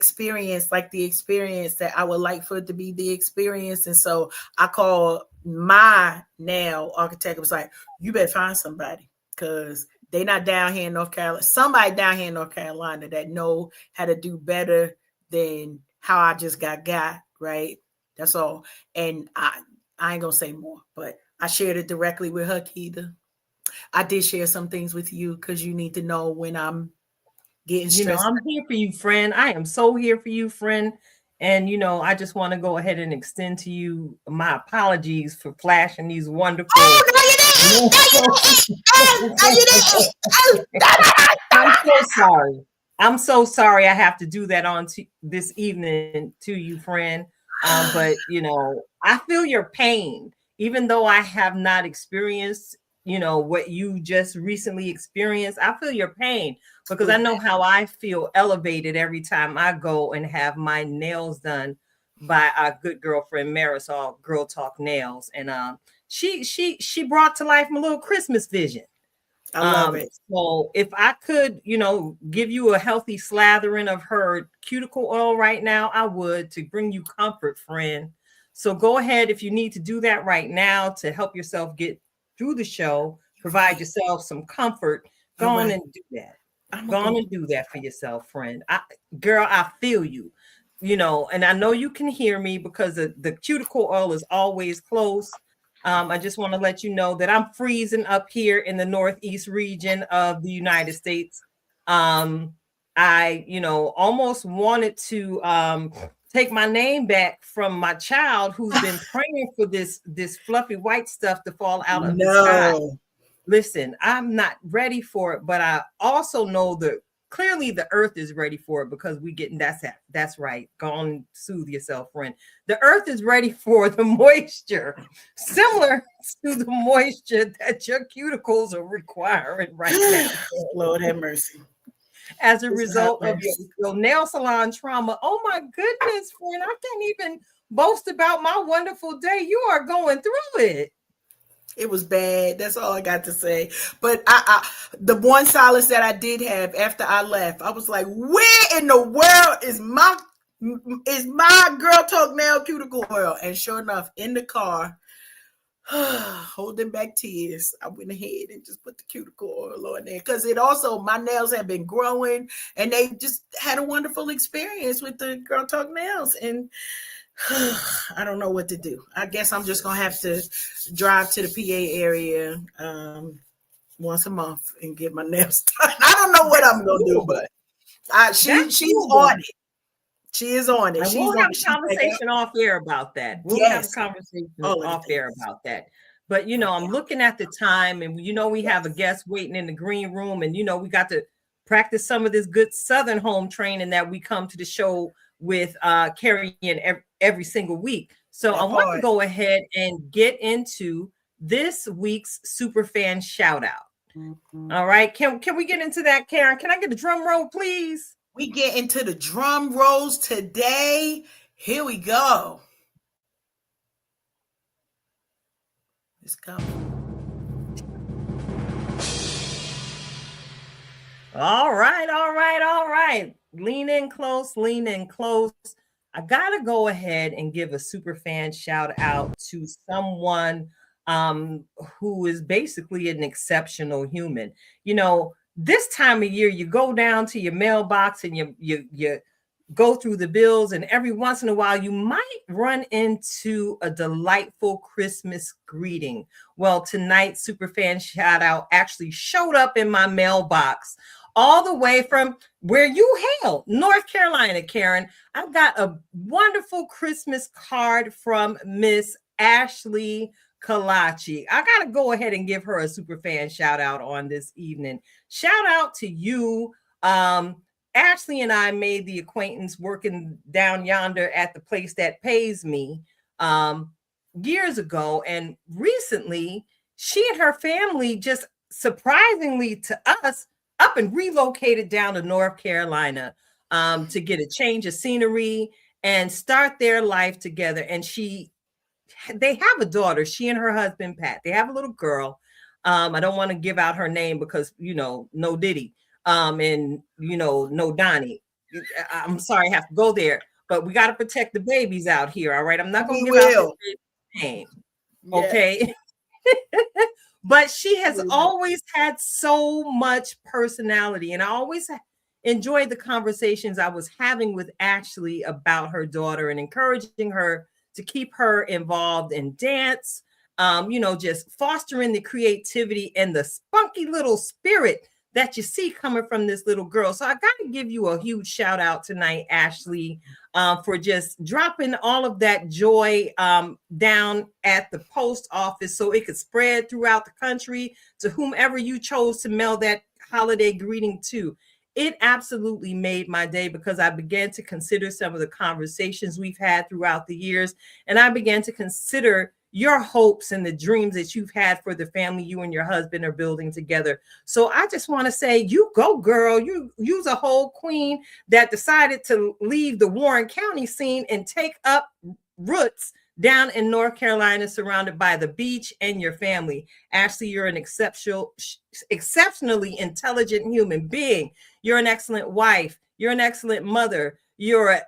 experience like the experience that I would like for it to be the experience. And so I called my nail architect. It was like, you better find somebody because they not down here in North Carolina. Somebody down here in North Carolina that know how to do better than how I just got, right? That's all. And I ain't gonna say more, but I shared it directly with her, Keita. I did share some things with you because you need to know when I'm getting stressed. I'm here for you, friend. I am so here for you, friend. And I just want to go ahead and extend to you my apologies for flashing these wonderful. Oh, no, you didn't! No, you didn't! Oh, I'm so sorry. I'm so sorry I have to do that on this evening to you, friend. But I feel your pain, even though I have not experienced, what you just recently experienced. I feel your pain because I know how I feel elevated every time I go and have my nails done by our good girlfriend Marisol, Girl Talk Nails, and she brought to life my little Christmas vision. I love it. So if I could, give you a healthy slathering of her cuticle oil right now, I would, to bring you comfort, friend. So go ahead if you need to do that right now to help yourself get through the show, provide yourself some comfort. Go on and do that. Go on and do that for yourself, friend. Girl, I feel you. And I know you can hear me because the cuticle oil is always close. I just want to let you know that I'm freezing up here in the Northeast region of the United States. I, almost wanted to take my name back from my child who's been praying for this fluffy white stuff to fall out of the sky. Listen, I'm not ready for it, but I also know that clearly the earth is ready for it because we getting that's right. Go on and soothe yourself, friend. The earth is ready for the moisture, similar to the moisture that your cuticles are requiring right now. Lord have mercy. As a result of your nail salon trauma. Oh my goodness, friend. I can't even boast about my wonderful day. You are going through it. It was bad. That's all I got to say. But the one solace that I did have after I left, I was like, where in the world is my Girl Talk Nail cuticle oil? And sure enough, in the car, holding back tears, I went ahead and just put the cuticle oil on there because it also, my nails have been growing and they just had a wonderful experience with the Girl Talk Nails. And I don't know what to do. I guess I'm just gonna have to drive to the PA area once a month and get my nails done. I don't know what I'm gonna do, but she's on it. She is on it. We'll have a conversation off air about that. We'll have a conversation off air about that. But I'm looking at the time, and we have a guest waiting in the green room, and we got to practice some of this good Southern home training that we come to the show with carrying every single week. So I want to go ahead and get into this week's super fan shout out. Mm-hmm. All right. Can we get into that, Karen? Can I get a drum roll, please? We get into the drum rolls today. Here we go. Let's go. All right. Lean in close. I got to go ahead and give a super fan shout out to someone who is basically an exceptional human. This time of year, you go down to your mailbox and you go through the bills, and every once in a while, you might run into a delightful Christmas greeting. Well, tonight, super fan shout out actually showed up in my mailbox all the way from where you hail, North Carolina, Karen. I've got a wonderful Christmas card from Miss Ashley Kalachi. I got to go ahead and give her a super fan shout out on this evening. Shout out to you. Ashley and I made the acquaintance working down yonder at the place that pays me years ago. And recently, she and her family, just surprisingly to us, up and relocated down to North Carolina to get a change of scenery and start their life together. And they have a daughter, she and her husband, Pat. They have a little girl. I don't want to give out her name because, no Diddy and, no Donnie. I'm sorry, I have to go there, but we got to protect the babies out here. All right. I'm not going We to give out will. the name. Yes. Okay. But she has We will. always had so much personality, and I always enjoyed the conversations I was having with Ashley about her daughter and encouraging her to keep her involved in dance, just fostering the creativity and the spunky little spirit that you see coming from this little girl. So I got to give you a huge shout out tonight, Ashley, for just dropping all of that joy down at the post office so it could spread throughout the country to whomever you chose to mail that holiday greeting to. It absolutely made my day because I began to consider some of the conversations we've had throughout the years, and I began to consider your hopes and the dreams that you've had for the family you and your husband are building together. So I just want to say, you go, girl. You's a whole queen that decided to leave the Warren County scene and take up roots down in North Carolina, surrounded by the beach and your family. Ashley, you're an exceptionally intelligent human being. You're an excellent wife. You're an excellent mother. You're a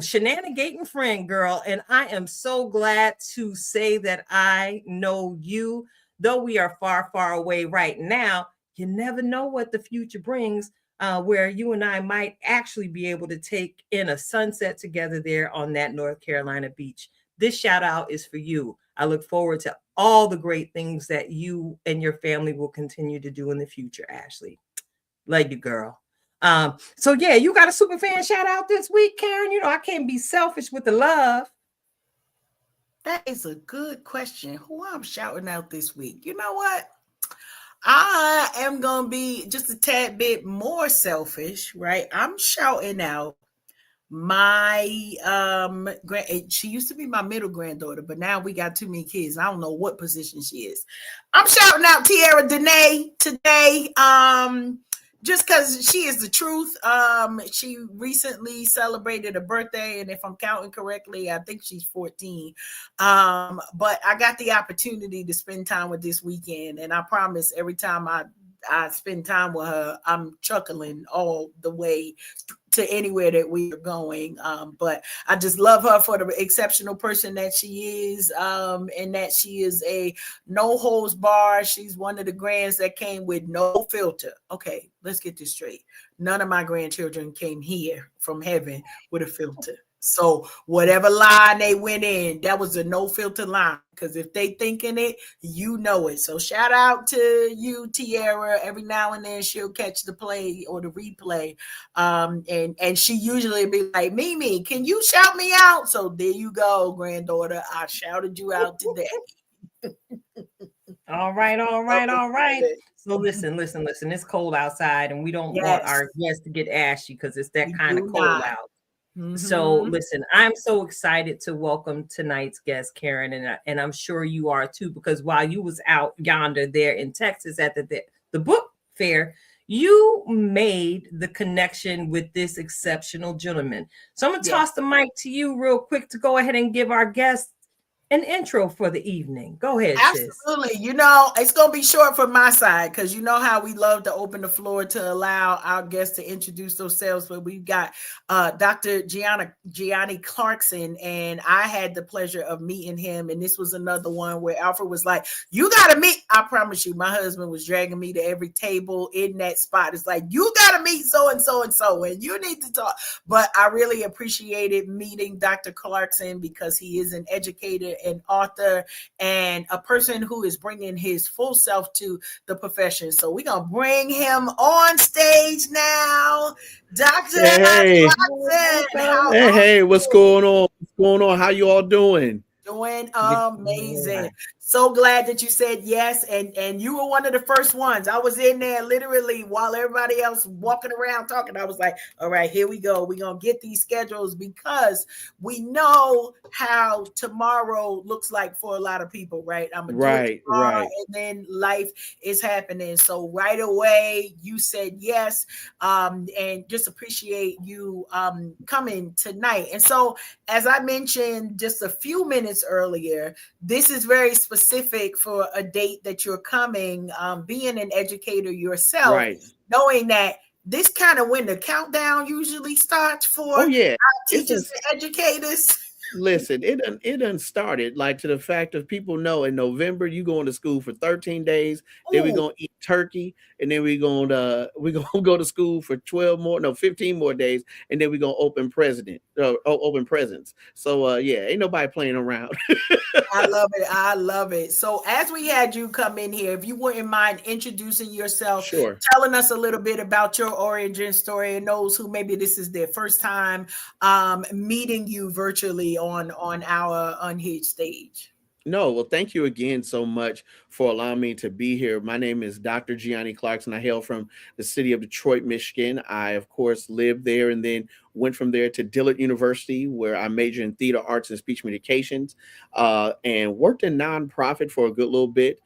shenanigating friend, girl. And I am so glad to say that I know you. Though we are far, far away right now, you never know what the future brings, where you and I might actually be able to take in a sunset together there on that North Carolina beach. This shout out is for you. I look forward to all the great things that you and your family will continue to do in the future, Ashley. Love you, girl. So yeah, you got a super fan shout out this week, Karen. I can't be selfish with the love. That is a good question. Who I'm shouting out this week? You know what? I am going to be just a tad bit more selfish, right? I'm shouting out my she used to be my middle granddaughter, but now we got too many kids. I don't know what position she is. I'm shouting out Tiara Danae today. Just because she is the truth. She recently celebrated a birthday, and if I'm counting correctly, I think she's 14. But I got the opportunity to spend time with this weekend, and I promise every time I spend time with her, I'm chuckling all the way to anywhere that we are going. But I just love her for the exceptional person that she is, and that she is a no holds bar. She's one of the grands that came with no filter. Okay, let's get this straight. None of my grandchildren came here from heaven with a filter. So whatever line they went in, that was a no filter line. Because if they thinking it, you know it. So shout out to you, Tiara. Every now and then she'll catch the play or the replay. And she usually be like, Mimi, can you shout me out? So there you go, granddaughter. I shouted you out today. All right. So listen. It's cold outside, and we don't want our guests to get ashy because it's that kind of cold out. Mm-hmm. So listen, I'm so excited to welcome tonight's guest, Karen, and I'm sure you are too, because while you was out yonder there in Texas at the book fair, you made the connection with this exceptional gentleman. So I'm going to toss the mic to you real quick to go ahead and give our guests an intro for the evening. Go ahead, Absolutely. sis. It's going to be short from my side because you know how we love to open the floor to allow our guests to introduce themselves. But we've got Dr. Giani Clarkson, and I had the pleasure of meeting him. And this was another one where Alfred was like, you got to meet. I promise you, my husband was dragging me to every table in that spot. It's like, you got to meet so and so and so, and you need to talk. But I really appreciated meeting Dr. Clarkson because he is an educator, an author, and a person who is bringing his full self to the profession. So we're going to bring him on stage now. Dr. Clarkson. Hey, what's going on? What's going on? How you all doing? Doing amazing. So glad that you said yes. And you were one of the first ones. I was in there literally while everybody else walking around talking. I was like, all right, here we go. We're going to get these schedules because we know how tomorrow looks like for a lot of people, right? I'm going to do it tomorrow, and then life is happening. So right away, you said yes, and just appreciate you coming tonight. And so, as I mentioned just a few minutes earlier, this is very specific for a date that you're coming, being an educator yourself, knowing that this kind of when the countdown usually starts for Oh yeah, it's teachers and educators. listen, it done started like to the fact of people know in November you going to school for 13 days, then we Ooh, gonna eat turkey, and then we gonna go to school for 15 more days, and then we gonna open presents. So yeah, ain't nobody playing around. I love it. I love it. So, as we had you come in here, if you wouldn't mind introducing yourself, Sure. telling us a little bit about your origin story, and those who maybe this is their first time meeting you virtually on our Unhinged stage. No, well, thank you again so much for allowing me to be here. My name is Dr. Giani Clarkson. I hail from the city of Detroit, Michigan. I, of course, lived there and then went from there to Dillard University, where I majored in theater arts and speech communications, and worked in nonprofit for a good little bit.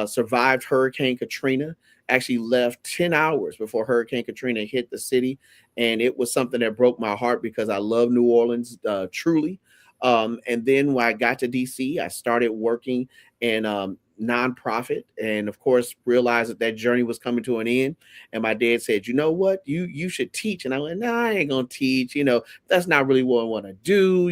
Survived Hurricane Katrina. Actually left 10 hours before Hurricane Katrina hit the city. And it was something that broke my heart because I love New Orleans truly. And then when I got to DC, I started working in nonprofit, and of course realized that journey was coming to an end. And my dad said, "You know what? You should teach." And I went, "No, I ain't gonna teach. That's not really what I want to do.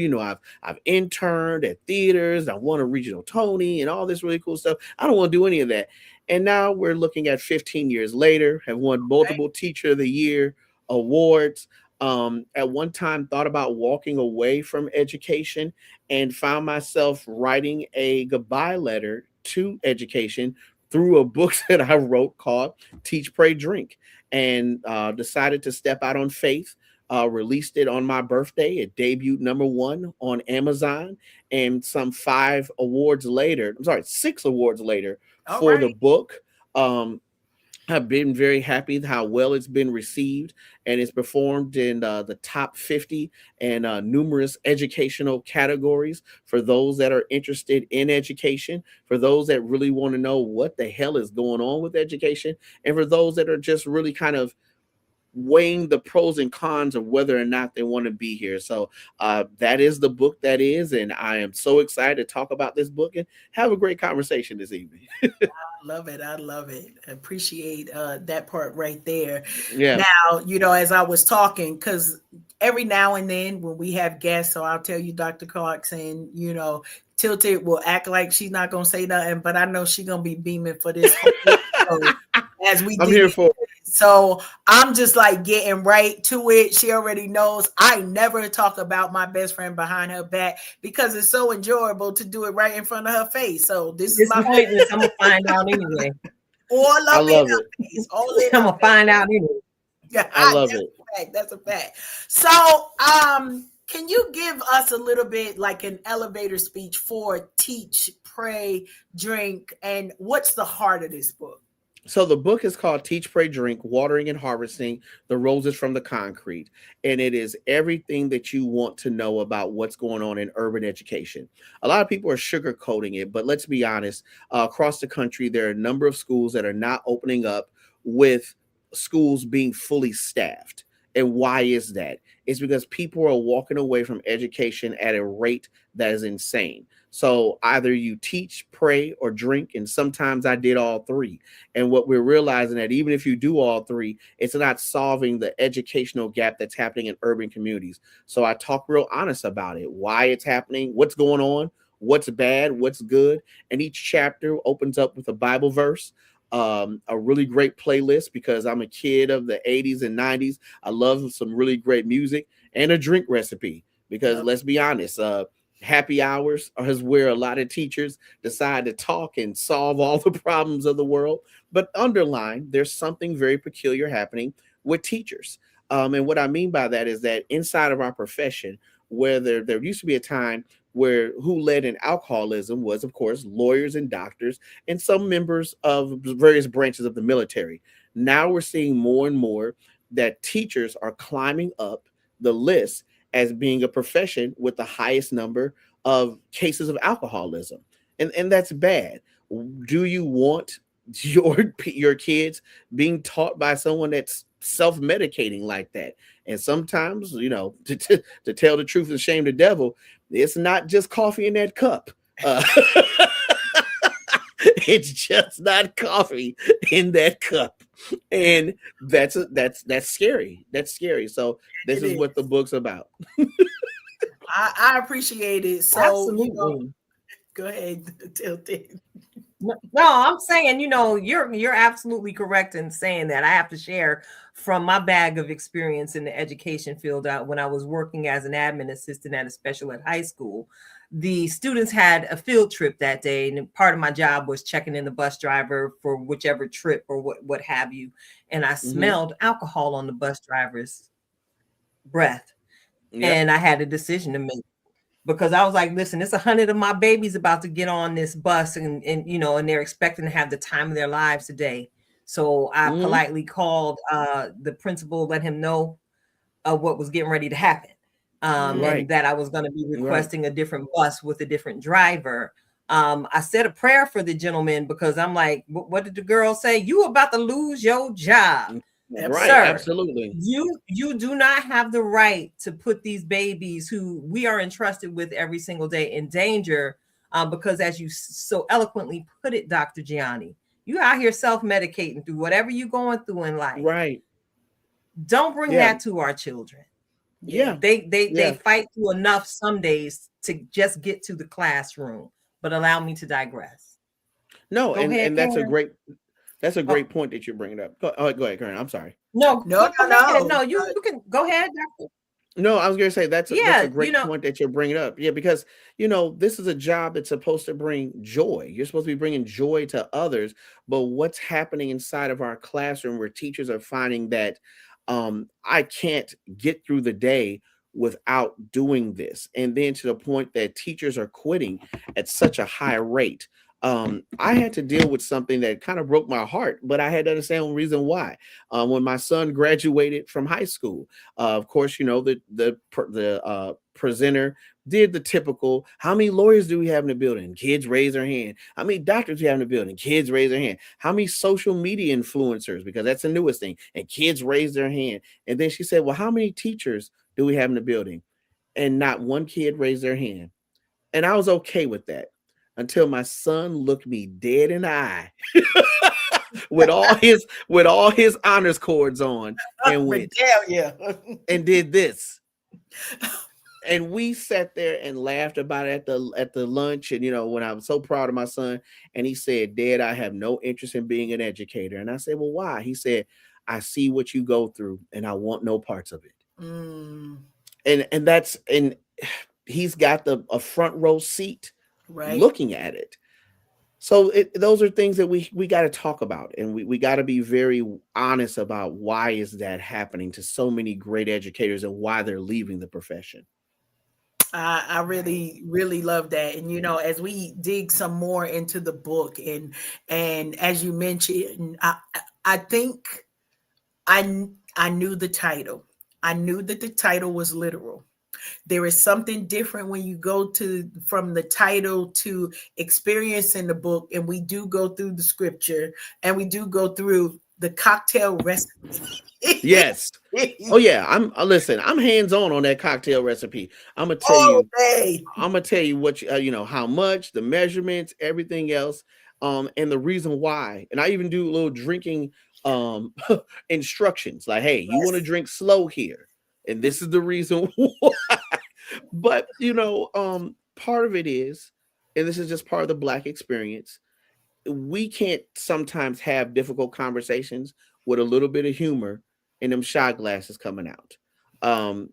I've interned at theaters. I won a regional Tony and all this really cool stuff. I don't want to do any of that." And now we're looking at 15 years later, have won multiple Teacher of the Year awards. At one time thought about walking away from education and found myself writing a goodbye letter to education through a book that I wrote called Teach, Pray, Drink, and decided to step out on faith. Released it on my birthday. It debuted #1 on Amazon, and some 6 awards later All for the right. book. I've been very happy how well it's been received, and it's performed in the top 50 and numerous educational categories for those that are interested in education, for those that really want to know what the hell is going on with education, and for those that are just really kind of weighing the pros and cons of whether or not they want to be here. So that is the book that is, and I am so excited to talk about this book and have a great conversation this evening. Love it. I love it. Appreciate that part right there. Yeah. Now, as I was talking, because every now and then when we have guests, so I'll tell you, Dr. Clarkson, Tilted will act like she's not going to say nothing, but I know she's going to be beaming for this whole as we I'm here for it. So I'm just like getting right to it. She already knows I never talk about my best friend behind her back because it's so enjoyable to do it right in front of her face. So this is my pointless. I'm gonna find out anyway. I love it. I'm gonna find out anyway. Yeah, I love it. That's a fact. So can you give us a little bit like an elevator speech for Teach, Pray, Drink, and what's the heart of this book? So the book is called Teach, Pray, Drink, Watering and Harvesting the Roses from the Concrete. And it is everything that you want to know about what's going on in urban education. A lot of people are sugarcoating it, but let's be honest, across the country, there are a number of schools that are not opening up with schools being fully staffed. And why is that? It's because people are walking away from education at a rate that is insane. So either you teach, pray, or drink, and sometimes I did all three. And what we're realizing that even if you do all three, it's not solving the educational gap that's happening in urban communities. So I talk real honest about it, why it's happening, what's going on, what's bad, what's good. And each chapter opens up with a Bible verse, a really great playlist because I'm a kid of the 80s and 90s. I love some really great music, and a drink recipe because let's be honest, happy hours is where a lot of teachers decide to talk and solve all the problems of the world. But underline, there's something very peculiar happening with teachers. And what I mean by that is that inside of our profession, where there used to be a time where who led in alcoholism was, of course, lawyers and doctors and some members of various branches of the military. Now we're seeing more and more that teachers are climbing up the list as being a profession with the highest number of cases of alcoholism. And that's bad. Do you want your kids being taught by someone that's self-medicating like that? And sometimes, to tell the truth and shame the devil, it's not just coffee in that cup. It's just not coffee in that cup. And that's scary. That's scary. So this It is is. what the book's about. I appreciate it. So, Absolutely. go ahead, Tilted. No, I'm saying, you're absolutely correct in saying that. I have to share from my bag of experience in the education field. When I was working as an admin assistant at a special ed high school, the students had a field trip that day, and part of my job was checking in the bus driver for whichever trip or what have you. And I Hmm. smelled alcohol on the bus driver's breath, Yep. and I had a decision to make, because I was like, listen, it's 100 of my babies about to get on this bus, and they're expecting to have the time of their lives today. So I Hmm. politely called the principal, let him know what was getting ready to happen, and Right. that I was going to be Right. requesting a different bus with a different driver. I said a prayer for the gentleman, because I'm like, what did the girl say? You about to lose your job, Right. Absolutely. sir. Absolutely. You do not have the right to put these babies who we are entrusted with every single day in danger, because, as you so eloquently put it, Dr. Giani, you out here self-medicating through whatever you're going through in life. Right. Don't bring Yeah. that to our children. Yeah. Yeah. They Yeah. fight through enough some days to just get to the classroom. But allow me to digress. No, Go and ahead, that's a Karen. great Oh, point that you're bringing up. Go ahead, Karen. I'm sorry. no, No, go no, ahead. no. No, you can go ahead, Doctor. No, I was going to say that's a Yeah, great point that you're bringing up. Yeah, because this is a job that's supposed to bring joy. You're supposed to be bringing joy to others, but what's happening inside of our classroom where teachers are finding that I can't get through the day without doing this, and then to the point that teachers are quitting at such a high rate. I had to deal with something that kind of broke my heart, but I had to understand the reason why. When my son graduated from high school, of course, the presenter did the typical. How many lawyers do we have in the building? Kids raise their hand. How many doctors do we have in the building? Kids raise their hand. How many social media influencers? Because that's the newest thing. And kids raise their hand. And then she said, "Well, how many teachers do we have in the building?" And not one kid raised their hand. And I was okay with that until my son looked me dead in the eye with all his honors cords on and went Regalia. and did this. And we sat there and laughed about it at the lunch. And when I was so proud of my son, and he said, "Dad, I have no interest in being an educator." And I said, "Well, why?" He said, "I see what you go through and I want no parts of it." Mm, And he's got a front row seat right. looking at it. So those are things that we got to talk about, and we got to be very honest about why is that happening to so many great educators and why they're leaving the profession. I Right. really, really love that. And as we dig some more into the book, and as you mentioned, I think I knew the title. I knew that the title was literal. There is something different when you go to from the title to experience in the book, and we do go through the scripture, and we do go through the cocktail recipe. Yes. Oh yeah. Listen. I'm hands on that cocktail recipe. I'm gonna tell All you. day. I'm gonna tell you what how much, the measurements, everything else, and the reason why. And I even do little drinking um instructions. Like, hey, you want to Yes. drink slow here, and this is the reason why. But part of it is, and this is just part of the Black experience, we can't sometimes have difficult conversations with a little bit of humor and them shot glasses coming out. Um,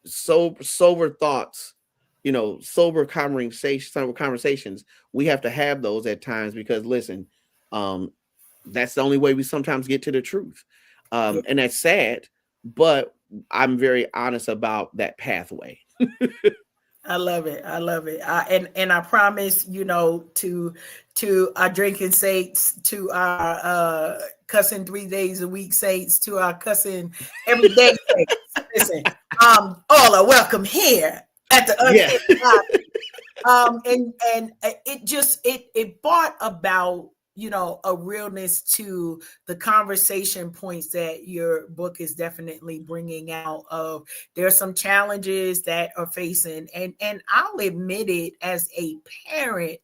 sober thoughts, sober conversations. We have to have those at times because listen, um, that's the only way we sometimes get to the truth. Yeah. And that's sad, but I'm very honest about that pathway. I love it. I love it. And I promise, to our drinking saints, to our cussing 3 days a week saints, to our cussing every day saints. Listen, all are welcome here at the Yeah. Unhinged. And it just it brought about a realness to the conversation points that your book is definitely bringing out. Of there's some challenges that are facing, and I'll admit it, as a parent,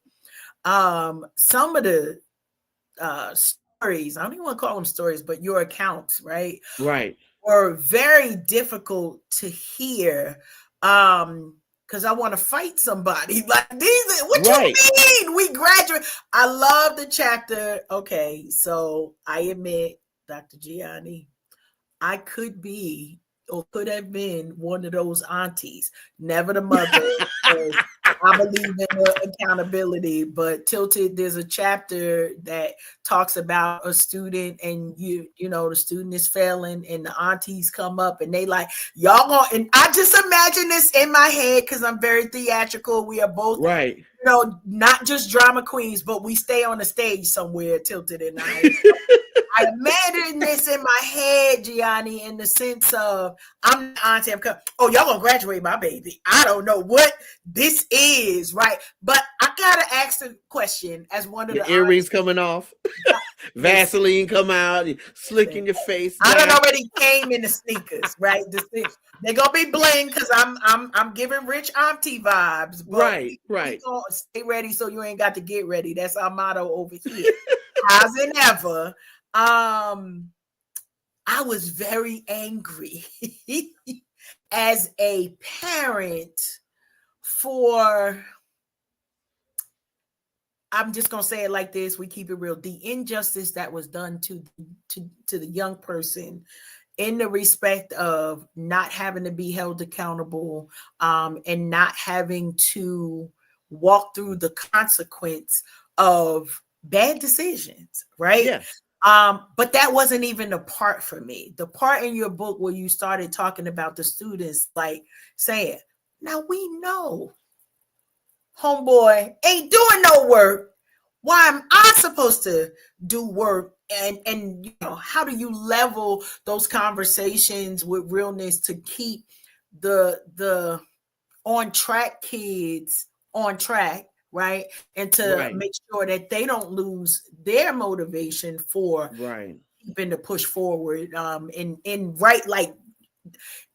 some of the stories, I don't even want to call them stories, but your accounts, right? Right. Were very difficult to hear. Because I want to fight somebody. Like these, what Right. you mean? We graduate. I love the chapter. Okay, so I admit, Dr. Giani, I could be or could have been one of those aunties, never the mother. I believe in the accountability, but Tilted, there's a chapter that talks about a student, and you know, the student is failing, and the aunties come up and they like, y'all going, and I just imagine this in my head because I'm very theatrical. We are both, Right. you know, not just drama queens, but we stay on the stage somewhere, Tilted and I. I imagine this in my head, Giani, in the sense of I'm the auntie. I'm coming. Oh, y'all gonna graduate my baby. I don't know what this is, right? But I gotta ask the question as one of Your the earrings aunties. coming off, Vaseline come out, slicking your face. I down. don't already came in the sneakers, right? They're gonna be bling because I'm giving rich auntie vibes. But Right, we right. gonna stay ready so you ain't got to get ready. That's our motto over here. How's it ever? I was very angry as a parent for, I'm just gonna say it like this, we keep it real, the injustice that was done to the young person in the respect of not having to be held accountable, and not having to walk through the consequence of bad decisions, right? Yeah. But that wasn't even the part for me. The part in your book where you started talking about the students, like saying, now we know homeboy ain't doing no work. Why am I supposed to do work? And you know, how do you level those conversations with realness to keep the on track kids on track, right? And to Right. make sure that they don't lose their motivation for Right. keeping to push forward. And right, like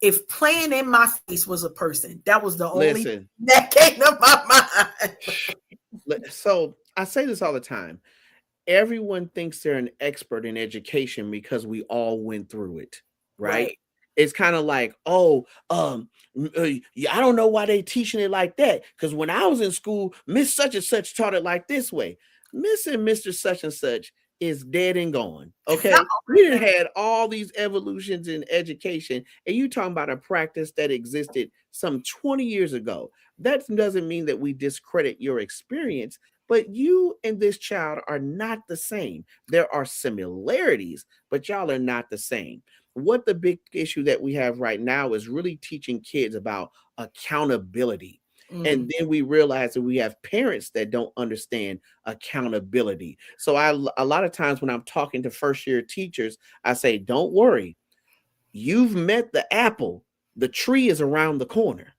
if playing in my face was a person, that was the only Listen. that came to my mind. So I say this all the time. Everyone thinks they're an expert in education because we all went through it, right? Right. It's kind of like, oh, yeah, I don't know why they teaching it like that. Because when I was in school, Miss Such and Such taught it like this way. Miss and Mr. Such and Such is dead and gone. Okay, we done had all these evolutions in education, and you talking about a practice that existed some 20 years ago. That doesn't mean that we discredit your experience. But you and this child are not the same. There are similarities, but y'all are not the same. What the big issue that we have right now is really teaching kids about accountability. And then we realize that we have parents that don't understand accountability. So a lot of times when I'm talking to first year teachers, I say, don't worry. You've met the apple. The tree is around the corner.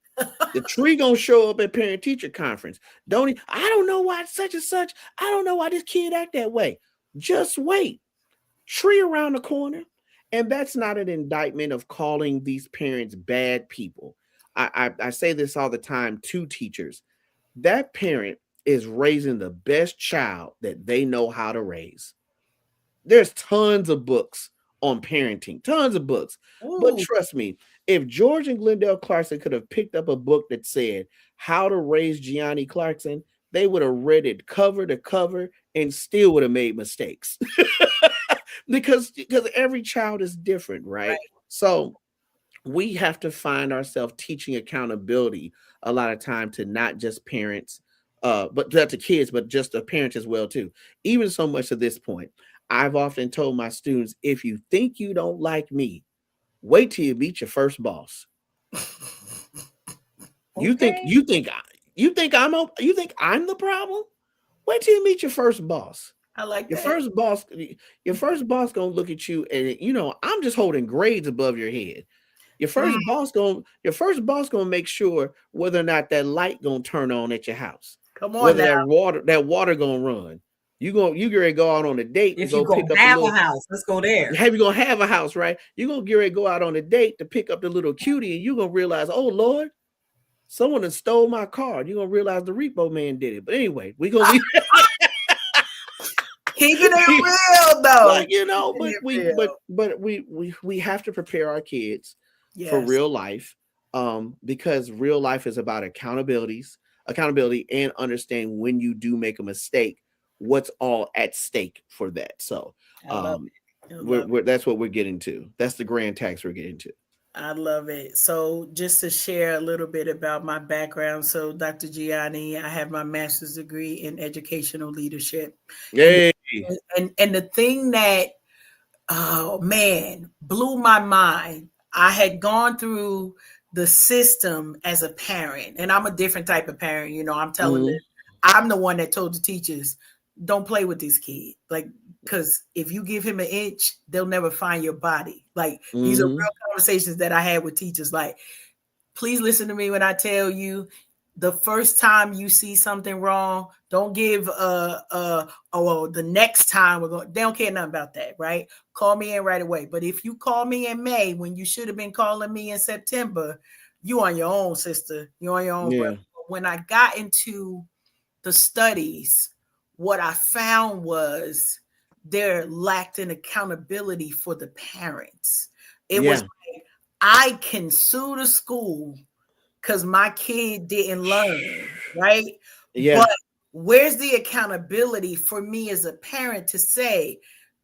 The tree gonna show up at parent teacher conference. I don't know why such and such. I don't know why this kid act that way. Just wait. Tree around the corner. And that's not an indictment of calling these parents bad people. I say this all the time to teachers. That parent is raising the best child that they know how to raise. There's tons of books on parenting, tons of books. Ooh. But trust me, if George and Glendale Clarkson could have picked up a book that said how to raise Giani Clarkson, they would have read it cover to cover and still would have made mistakes. because every child is different, right? So we have to find ourselves teaching accountability a lot of time to not just parents, but to kids, but just the parents as well too. Even so much to this point, I've often told my students, if you think you don't like me, wait till you meet your first boss. You think I'm the problem? Wait till you meet your first boss. I like your that. Your first boss gonna look at you and I'm just holding grades above your head. Your first boss gonna make sure whether or not that light gonna turn on at your house. Come on, whether now. that water gonna run. You gonna go out on a date. If you gonna have a house, let's go there. You gonna have a house, right? You're gonna get ready to go out on a date to pick up the little cutie, and you're gonna realize, oh Lord, someone has stole my car. You're gonna realize the repo man did it. But anyway, we gonna leave. Keeping it real though. Like, you know, Keeping but it real. we have to prepare our kids for Yes. real life, because real life is about accountability and understanding when you do make a mistake, what's all at stake for that. So I love um it. I love it. that's what we're getting to. That's the grand tax we're getting to. I love it. So, just to share a little bit about my background. So, Dr. Giani, I have my master's degree in educational leadership. And Yay. and the thing that, oh man, blew my mind. I had gone through the system as a parent, and I'm a different type of parent. I'm telling them, Mhm. I'm the one that told the teachers, don't play with this kid. Like, because if you give him an inch, they'll never find your body. Like, these are Mhm. real conversations that I had with teachers. Like, please listen to me when I tell you, the first time you see something wrong, don't give oh well, the next time we're going, they don't care nothing about that, right? Call me in right away. But if you call me in May when you should have been calling me in September, you on your own, sister. You on your own, brother. Yeah. When I got into the studies, what I found was there lacked an accountability for the parents. It was, Yeah. I can sue the school because my kid didn't learn, right? Yeah. But where's the accountability for me as a parent to say,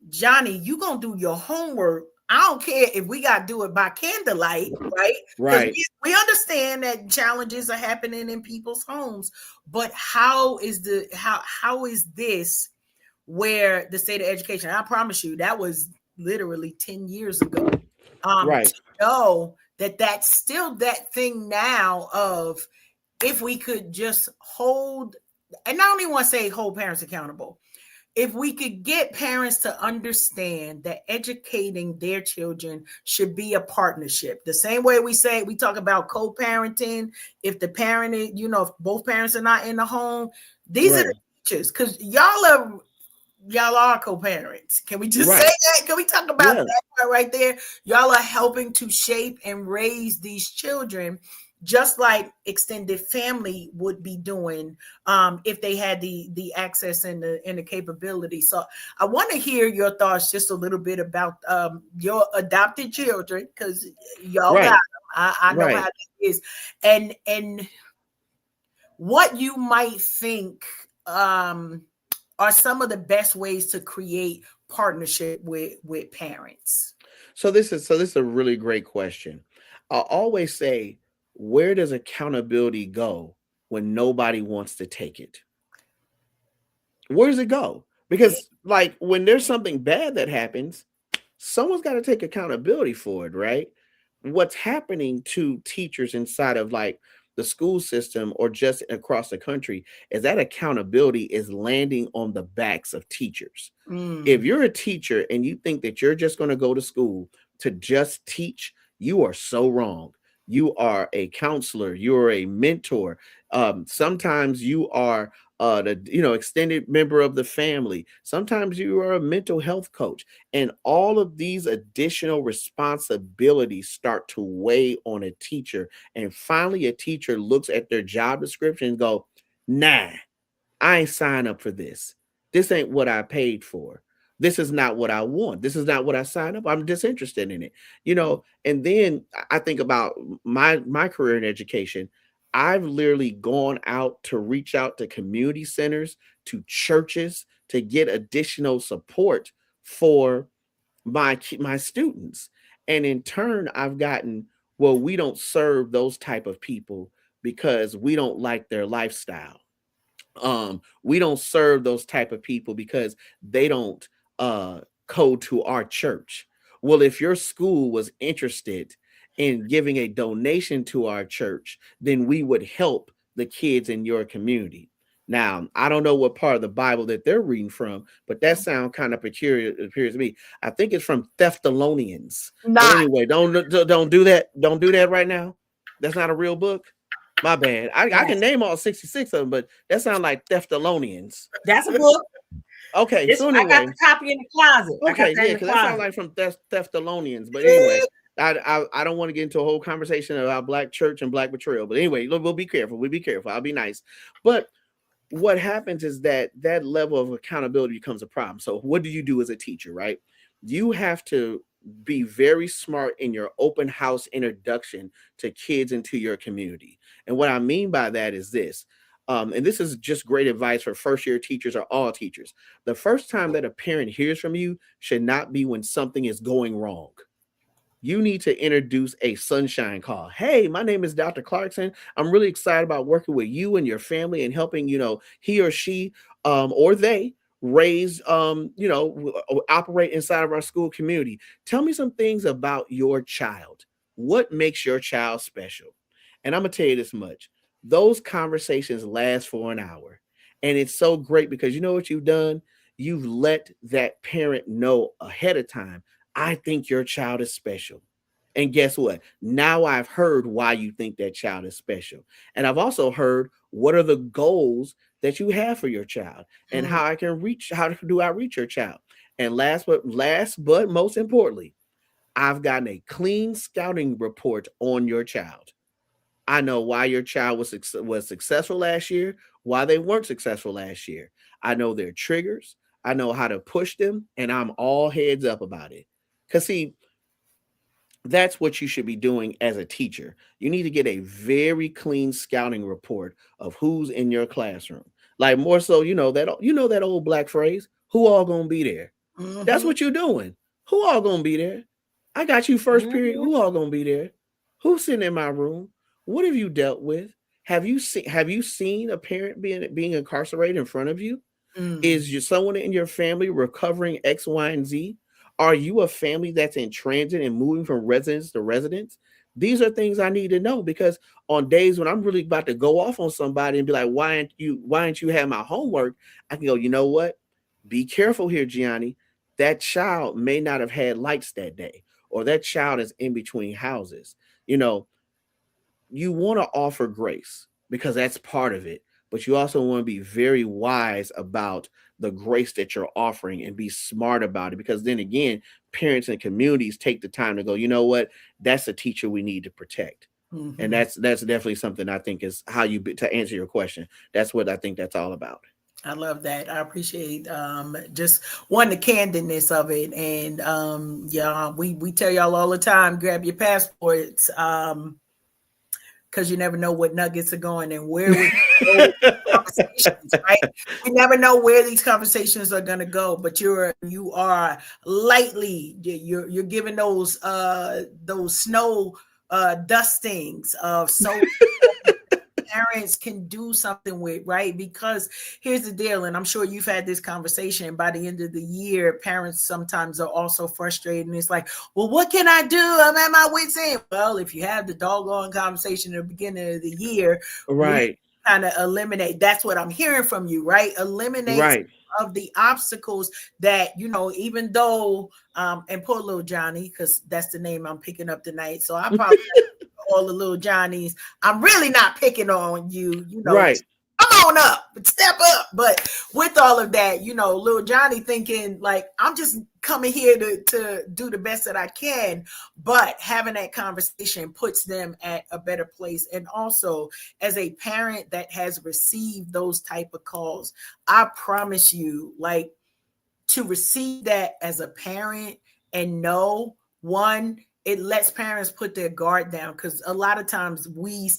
Johnny, you gonna do your homework. I don't care if we gotta do it by candlelight, right? Because Right. we understand that challenges are happening in people's homes, but how is this where the state of education? I promise you, that was literally 10 years ago. To Right. know that that's still that thing now of, if we could just hold, and I don't even want to say hold parents accountable, if we could get parents to understand that educating their children should be a partnership, the same way we talk about co-parenting. If the parent is, if both parents are not in the home, these are the Right. teachers, because y'all are co-parents. Can we just say Right. that? Can we talk about Yeah. that part right there? Y'all are helping to shape and raise these children, just like extended family would be doing, if they had the access and the capability. So I want to hear your thoughts just a little bit about your adopted children, because y'all got them. Right. I know how Right. that is, and what you might think are some of the best ways to create partnership with parents. So this is a really great question. I always say, where does accountability go when nobody wants to take it? Where does it go? Yeah. Because like when there's something bad that happens, someone's got to take accountability for it, right? What's happening to teachers inside of like the school system or just across the country is that accountability is landing on the backs of teachers. If Mm. you're a teacher and you think that you're just going to go to school to just teach, you are so wrong. You are a counselor, you're a mentor. Sometimes you are the extended member of the family. Sometimes you are a mental health coach, and all of these additional responsibilities start to weigh on a teacher. And finally, a teacher looks at their job description and go, "Nah, I ain't sign up for this. This ain't what I paid for. This is not what I want. This is not what I signed up. I'm disinterested in it." And then I think about my career in education. I've literally gone out to reach out to community centers, to churches, to get additional support for my students. And in turn, I've gotten, well, we don't serve those type of people because we don't like their lifestyle. We don't serve those type of people because they don't code to our church. Well, if your school was interested in giving a donation to our church, then we would help the kids in your community. Now, I don't know what part of the Bible that they're reading from, but that sounds kind of peculiar. It appears to me. I think it's from Thessalonians. But Not. anyway, don't do that. Don't do that right now. That's not a real book. My bad. I can Yes, name all 66 of them, but that sounds like Thessalonians. that's a book. Okay, so I got anyway, the copy in the closet. I got okay, that yeah, in the because that sounds closet. like from Thessalonians. But anyway, I don't want to get into a whole conversation about black church and black betrayal. But anyway, look, we'll be careful. We'll be careful. I'll be nice. But what happens is that that level of accountability becomes a problem. So what do you do as a teacher, right? You have to be very smart in your open house introduction to kids into your community. And what I mean by that is this. And this is just great advice for first year teachers or all teachers. The first time that a parent hears from you should not be when something is going wrong. You need to introduce a sunshine call. Hey, my name is Dr. Clarkson. I'm really excited about working with you and your family and helping, he or she or they raise, operate inside of our school community. Tell me some things about your child. What makes your child special? And I'm going to tell you this much. Those conversations last for an hour. And it's so great because you know what you've done? You've let that parent know ahead of time, I think your child is special. And guess what? Now I've heard why you think that child is special. And I've also heard what are the goals that you have for your child and Mm, how do I reach your child? And last but most importantly, I've gotten a clean scouting report on your child. I know why your child was successful last year, why they weren't successful last year. I know their triggers. I know how to push them, and I'm all heads up about it. Cause see, that's what you should be doing as a teacher. You need to get a very clean scouting report of who's in your classroom. Like more so, that old black phrase, who all gonna be there? That's mhm, what you're doing. Who all gonna be there? I got you first period. Mhm. Who all gonna be there? Who's sitting in my room? What have you dealt with? Have you seen a parent being incarcerated in front of you? mm, Is someone in your family recovering X, Y, and Z? Are you a family that's in transit and moving from residence to residence? These are things I need to know because on days when I'm really about to go off on somebody and be like, why aren't you have my homework? I can go, you know what? Be careful here, Gianni. That child may not have had lights that day, or that child is in between houses. You know, you want to offer grace because that's part of it, but you also want to be very wise about the grace that you're offering and be smart about it because then again, parents and communities take the time to go, you know what, that's a teacher we need to protect. And mhm. that's definitely something I think is how to answer your question. That's what I think that's all about. I love that. I appreciate just one the candidness of it, and yeah, we tell y'all all the time, grab your passports, because you never know what nuggets are going and where we're going with conversations, right? We never know where these conversations are going to go, but you are lightly you're giving those snow dustings of so parents can do something with, right? Because here's the deal, and I'm sure you've had this conversation. By the end of the year, parents sometimes are also frustrated, and it's like, well, what can I do? I'm at my wit's end. Well, if you have the doggone conversation at the beginning of the year, we Right, kind of eliminate. That's what I'm hearing from you, right? Eliminate right. of the obstacles that even though and poor little Johnny, because that's the name I'm picking up tonight, so I probably all the little Johnnies. I'm really not picking on you, Right. come on up, step up. But with all of that, little Johnny thinking like, I'm just coming here to do the best that I can. But having that conversation puts them at a better place. And also, as a parent that has received those type of calls, I promise you, like, to receive that as a parent and know, one, it lets parents put their guard down, because a lot of times we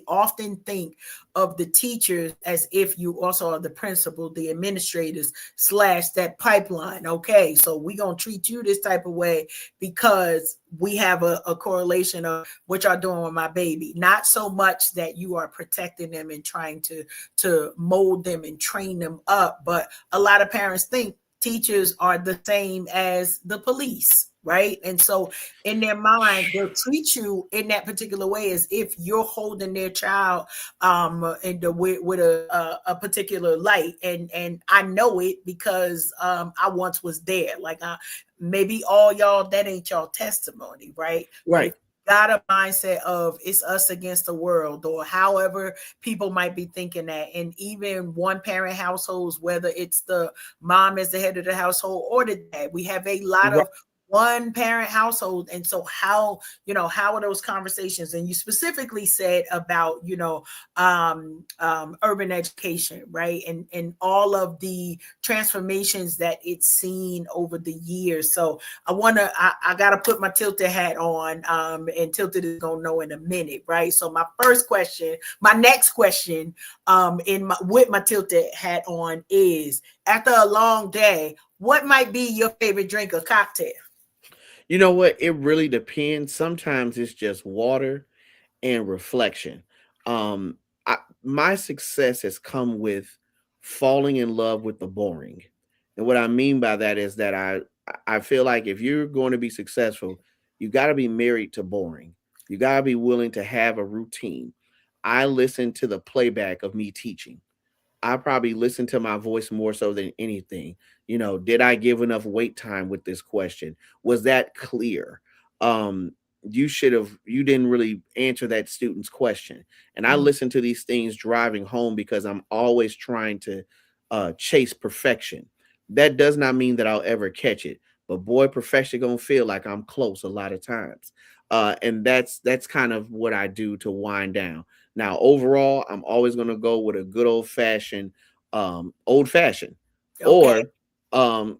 often think of the teachers as if you also are the principal, the administrators slash that pipeline. Okay, so we gonna treat you this type of way because we have a correlation of what y'all doing with my baby. Not so much that you are protecting them and trying to mold them and train them up, but a lot of parents think teachers are the same as the police, right? And so in their mind, they'll treat you in that particular way as if you're holding their child with a particular light. And I know it because I once was there. Like, maybe all y'all, that ain't y'all testimony, right? But if Right. got a mindset of it's us against the world, or however people might be thinking that, and even one parent households, whether it's the mom as the head of the household or the dad, we have a lot Right. of one parent household. And so how, how are those conversations? And you specifically said about, urban education, right? And all of the transformations that it's seen over the years. So I got to put my tilted hat on, and tilted is going to know in a minute, right? So my next question, with my tilted hat on is, after a long day, what might be your favorite drink or cocktail? You know what? It really depends. Sometimes it's just water and reflection. Um, my success has come with falling in love with the boring, and what I mean by that is that I feel like if you're going to be successful, you got to be married to boring. You got to be willing to have a routine. I listen to the playback of me teaching. I probably listen to my voice more so than anything. Did I give enough wait time with this question? Was that clear? Um, you didn't really answer that student's question. And I Mm, listen to these things driving home because I'm always trying to chase perfection. That does not mean that I'll ever catch it, but boy, perfection gonna feel like I'm close a lot of times. And that's kind of what I do to wind down. Now, overall, I'm always going to go with a good old fashioned, okay. or um,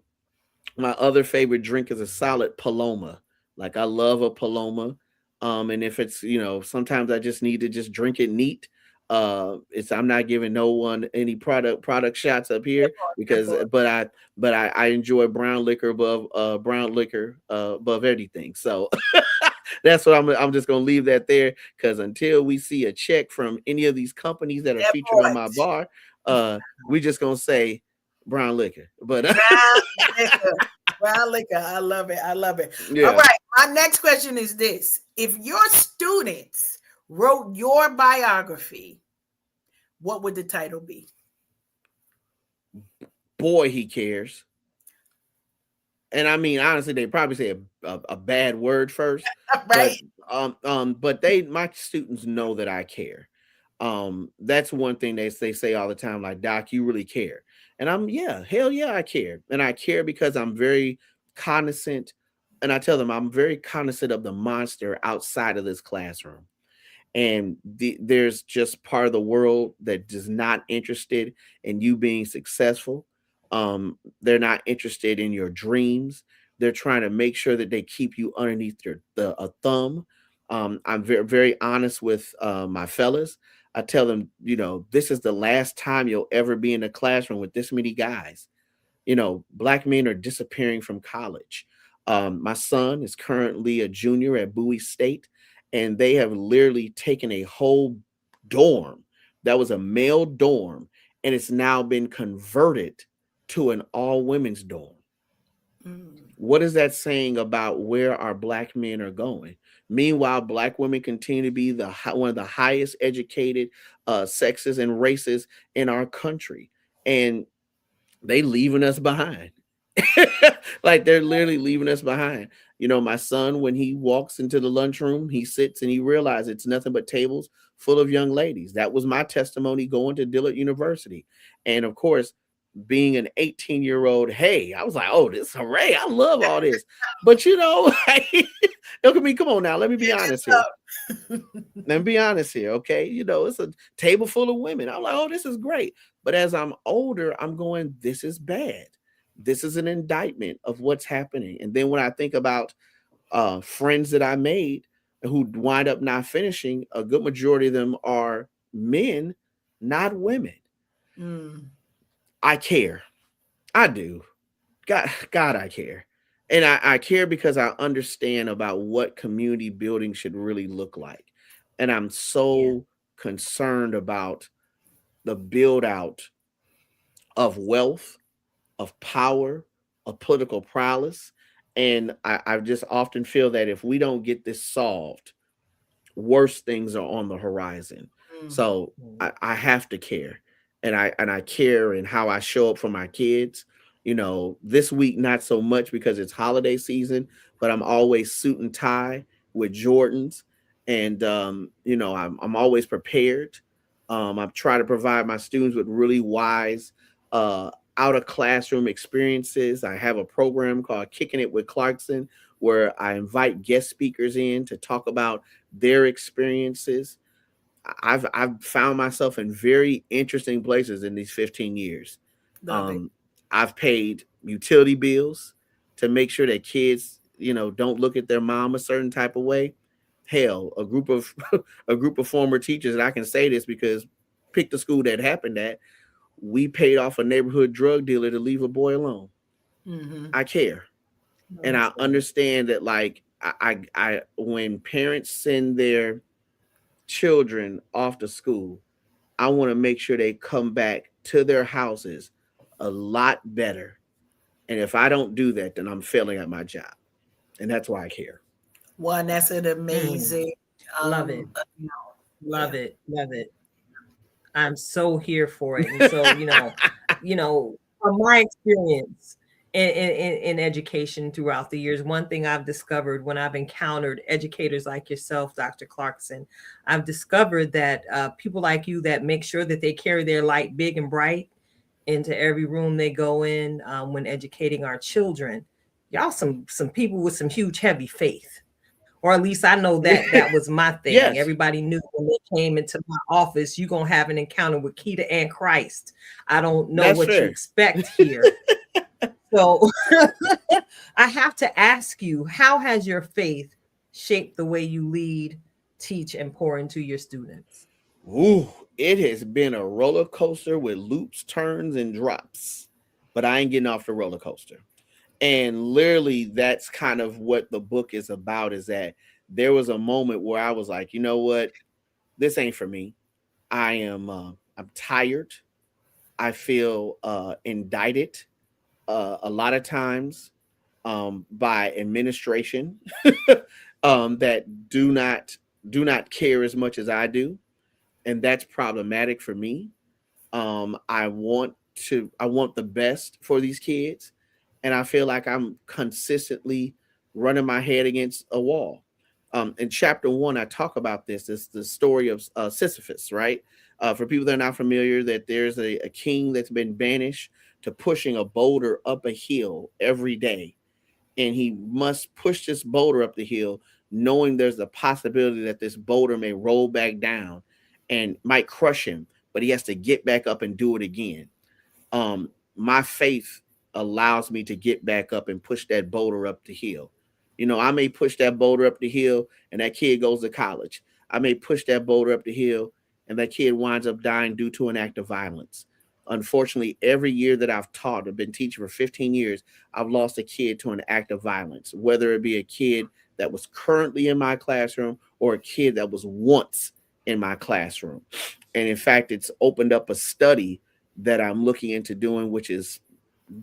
my other favorite drink is a solid Paloma. Like I love a Paloma. And if it's, sometimes I just need to just drink it neat. It's I'm not giving no one any product shots up That here part, that because part. I enjoy brown liquor above everything. So that's what I'm just gonna leave that there because until we see a check from any of these companies that are That featured on part. my bar, we just gonna say brown liquor. But Brown liquor. Brown liquor. I love it. I love it. All yeah, right. My next question is this: if your students wrote your biography, what would the title be? boy, he cares. And I mean, honestly, they probably say a bad word first, but Right? but my students know that I care. That's one thing they say all the time, like Doc, you really care, and yeah, hell yeah, I care, and I care because I'm very cognizant, and I tell them I'm very cognizant of the monster outside of this classroom. And there's just part of the world that is not interested in you being successful. They're not interested in your dreams. They're trying to make sure that they keep you underneath a thumb. I'm very very honest with my fellas. I tell them, this is the last time you'll ever be in a classroom with this many guys. Black men are disappearing from college. My son is currently a junior at Bowie State, and they have literally taken a whole dorm that was a male dorm, and it's now been converted to an all women's dorm. Mm, What is that saying about where our black men are going? Meanwhile, black women continue to be one of the highest educated sexes and races in our country, and they leaving us behind. Like they're literally leaving us behind. My son, when he walks into the lunchroom, he sits and he realizes it's nothing but tables full of young ladies. That was my testimony going to Dillard University. And of course, being an 18-year-old, hey, I was like, oh, this hooray, I love all this. But look at me, come on now, let me be honest here. yeah. Let me be honest here, okay? It's a table full of women. I'm like, oh, this is great. But as I'm older, I'm going, this is bad. This is an indictment of what's happening. And then when I think about friends that I made who wind up not finishing, a good majority of them are men, not women. Mm, I care. I do. God, I care. And I care because I understand about what community building should really look like. And I'm yeah. so concerned about the build out of wealth, of power, of political prowess. And I just often feel that if we don't get this solved, worse things are on the horizon. Mm, So I have to care. And I care in how I show up for my kids. This week not so much because it's holiday season, but I'm always suit and tie with Jordans. And I'm always prepared. I try to provide my students with really wise out of classroom experiences. I have a program called Kicking It with Clarkson, where I invite guest speakers in to talk about their experiences. I've found myself in very interesting places in these 15 years. Love it. Um, I've paid utility bills to make sure that kids, don't look at their mom a certain type of way. Hell, a group of a group of former teachers, and I can say this because pick the school that happened at, we paid off a neighborhood drug dealer to leave a boy alone. Mm-hmm. I care. Oh, And that's I good. understand that, like, I when parents send their children off to school, I want to make sure they come back to their houses a lot better. And if I don't do that, then I'm failing at my job. And that's why I care. One, that's an Mm, amazing. love it. You know, Love yeah, it. Love it. I'm so here for it. And so, from my experience in education throughout the years, one thing I've discovered when I've encountered educators like yourself, Dr. Clarkson, I've discovered that people like you that make sure that they carry their light big and bright into every room they go in when educating our children. Y'all some people with some huge heavy faith, or at least I know that was my thing. Yes, Everybody knew when they came into my office, you're gonna have an encounter with Keita and Christ. I don't know that's what you fair. expect here. So I have to ask you, how has your faith shaped the way you lead, teach, and pour into your students? Ooh, it has been a roller coaster with loops, turns, and drops. But I ain't getting off the roller coaster. And literally, that's kind of what the book is about, is that there was a moment where I was like, you know what? This ain't for me. I'm tired. I feel indicted a lot of times by administration that do not care as much as I do, and that's problematic for me. I want the best for these kids, and I feel like I'm consistently running my head against a wall. In chapter one, I talk about this. It's the story of Sisyphus, right? For people that are not familiar, that there's a king that's been banished to pushing a boulder up a hill every day, and he must push this boulder up the hill, knowing there's a possibility that this boulder may roll back down and might crush him, but he has to get back up and do it again. My faith allows me to get back up and push that boulder up the hill. I may push that boulder up the hill and that kid goes to college. I may push that boulder up the hill and that kid winds up dying due to an act of violence. Unfortunately, every year that I've been teaching for 15 years, I've lost a kid to an act of violence, whether it be a kid that was currently in my classroom or a kid that was once in my classroom. And in fact, it's opened up a study that I'm looking into doing, which is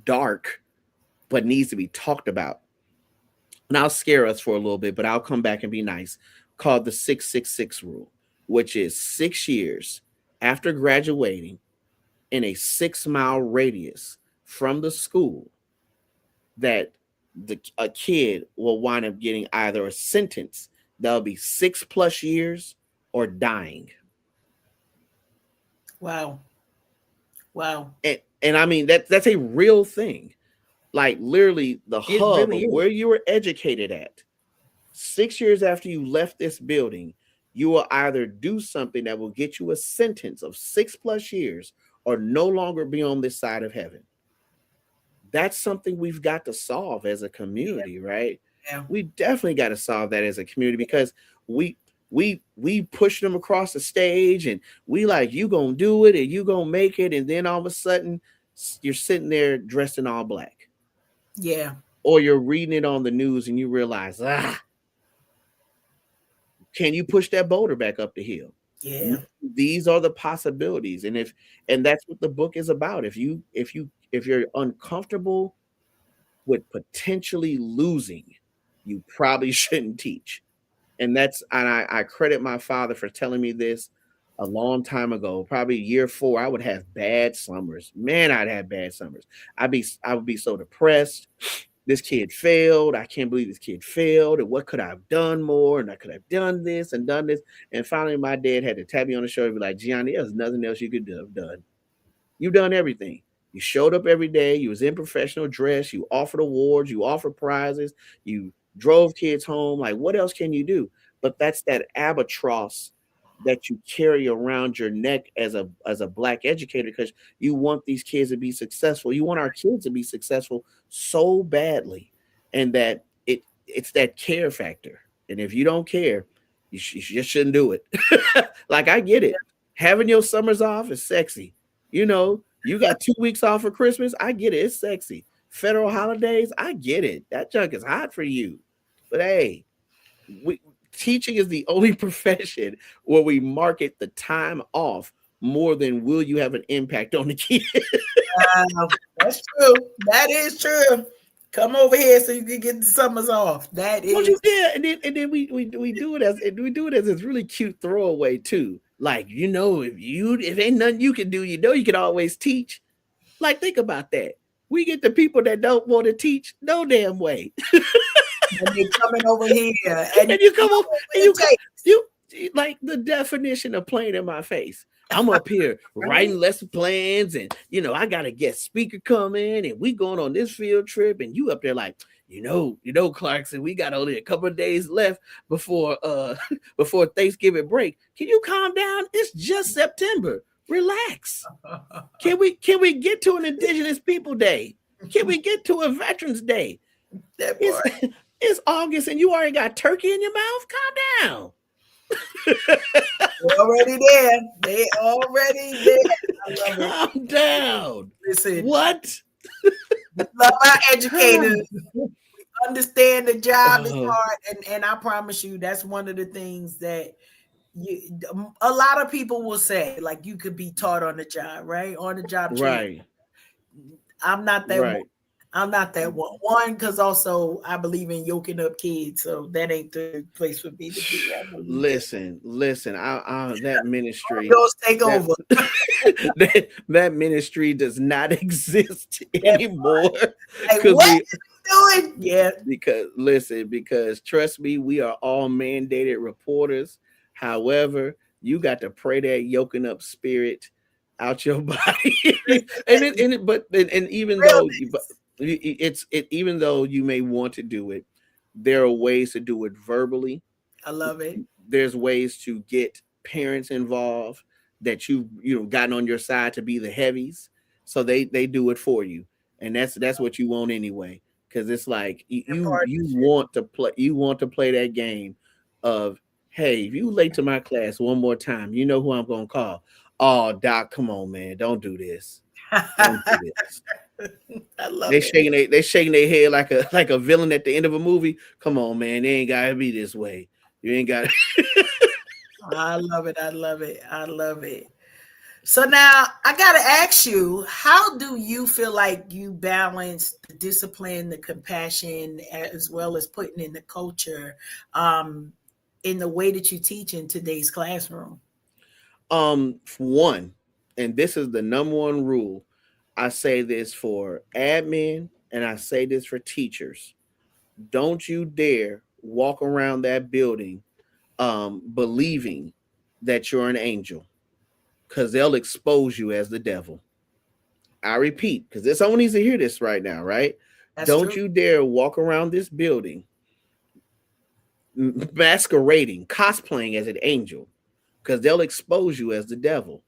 dark but needs to be talked about. And I'll scare us for a little bit, but I'll come back and be nice. Called the 666 rule, which is 6 years after graduating in a 6 mile radius from the school, that a kid will wind up getting either a sentence that'll be 6 plus years or dying. wow, wow. And I mean that's a real thing. Like literally the It hub really of is. where you were educated at, 6 years after you left this building, you will either do something that will get you a sentence of 6 plus years or no longer be on this side of heaven. That's something we've got to solve as a Yeah, community, right? yeah, We definitely got to solve that as a community, because we we push them across the stage and we like, you gonna do it and you gonna make it, and then all of a sudden you're sitting there dressed in all black, yeah, or you're reading it on the news and you realize, can you push that boulder back up the hill? yeah, These are the possibilities. And that's what the book is about. If you're uncomfortable with potentially losing, you probably shouldn't teach. And I credit my father for telling me this a long time ago. Probably year four, I would have bad summers. Man, I'd have bad summers. I would be so depressed. This kid failed. I can't believe this kid failed. And what could I have done more? And I could have done this and done this. And finally, my dad had to tap me on the shoulder and be like, Gianni, there's nothing else you could have done. You've done everything. You showed up every day. You was in professional dress. You offered awards. You offered prizes. You drove kids home. Like, what else can you do? But that's that albatross that you carry around your neck as a black educator, because you want these kids to be successful. You want our kids to be successful so badly, and that it's that care factor. And if you don't care, you just shouldn't do it. Like, I get it. Having your summers off is sexy. You got 2 weeks off for Christmas. I get it. It's sexy. Federal holidays, I get it. That junk is hot for you. But hey, we teaching is the only profession where we market the time off more than will you have an impact on the kid. That's true. That is true. Come over here so you can get the summers off. That is. Yeah, and then we do it as this really cute throwaway too. Like, if ain't nothing you can do, you can always teach. Like, think about that. We get the people that don't want to teach no damn way. And they're coming over here, and you come over, and you like the definition of playing in my face. I'm up here writing lesson plans, and I got a guest speaker coming, and we going on this field trip, and you up there like, Clarkson, we got only a couple of days left before before Thanksgiving break. Can you calm down? It's just September. Relax. Can we get to an Indigenous People Day? Can we get to a Veterans Day? It's August and you already got turkey in your mouth? Calm down. They're already there. They already there. Calm down. Listen. What? Love our educators. We understand the job is hard. And I promise you, that's one of the things that a lot of people will say, like, you could be taught on the job, right? On the job training. Right. I'm not that right. one. I'm not that one. One, because also I believe in yoking up kids, so that ain't the place for me to be. Listen. That ministry. Those take over. that ministry does not exist anymore. Like, what are you doing? Yeah. Because trust me, we are all mandated reporters. However, you got to pray that yoking up spirit out your body. Even though you may want to do it, there are ways to do it verbally. I love it. There's ways to get parents involved that you've gotten on your side to be the heavies, so they do it for you, and that's what you want anyway. Because it's like you want to play that game of, hey, if you late to my class one more time, you know who I'm gonna call. Oh, Doc, come on, man, don't do this. Don't do this. I love they it. They shaking their head like a villain at the end of a movie. Come on, man, they ain't gotta be this way. You ain't got. I love it. I love it. I love it. So now I gotta ask you, how do you feel like you balance the discipline, the compassion, as well as putting in the culture, in the way that you teach in today's classroom? One, and this is the number one rule. I say this for admin and I say this for teachers. Don't you dare walk around that building believing that you're an angel, because they'll expose you as the devil. I repeat, because someone needs to hear this right now, right? Don't you dare walk around this building masquerading, cosplaying as an angel, because they'll expose you as the devil.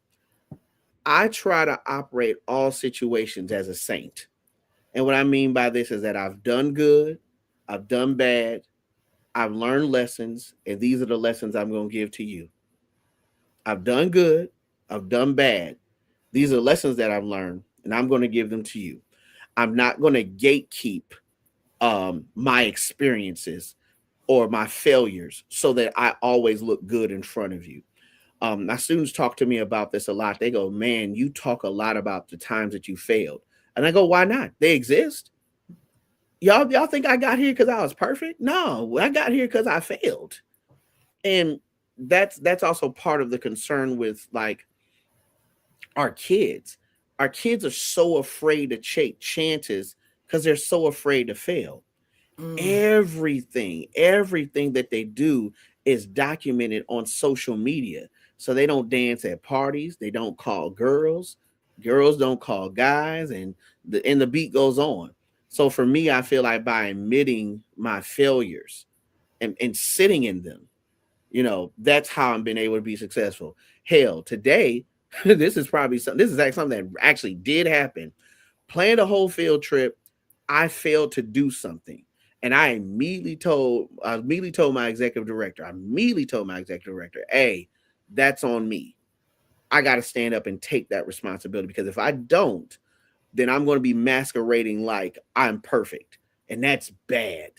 I try to operate all situations as a saint. And what I mean by this is that I've done good, I've done bad, I've learned lessons, and these are the lessons I'm going to give to you. I've done good, I've done bad. These are lessons that I've learned, and I'm going to give them to you. I'm not going to gatekeep my experiences or my failures so that I always look good in front of you. My students talk to me about this a lot. They go, man, you talk a lot about the times that you failed. And I go, why not? They exist. Y'all think I got here because I was perfect? No, I got here because I failed. And that's also part of the concern with like our kids. Our kids are so afraid to take chances because they're so afraid to fail. Everything that they do is documented on social media. So they don't dance at parties. They don't call girls. Girls don't call guys, and the beat goes on. So for me, I feel like by admitting my failures and sitting in them, that's how I'm being able to be successful. Hell, today, this is probably something. This is actually something that actually did happen. Planned a whole field trip. I failed to do something. And I immediately told my executive director, hey, that's on me. I got to stand up and take that responsibility, because if I don't, then I'm going to be masquerading like I'm perfect. And that's bad,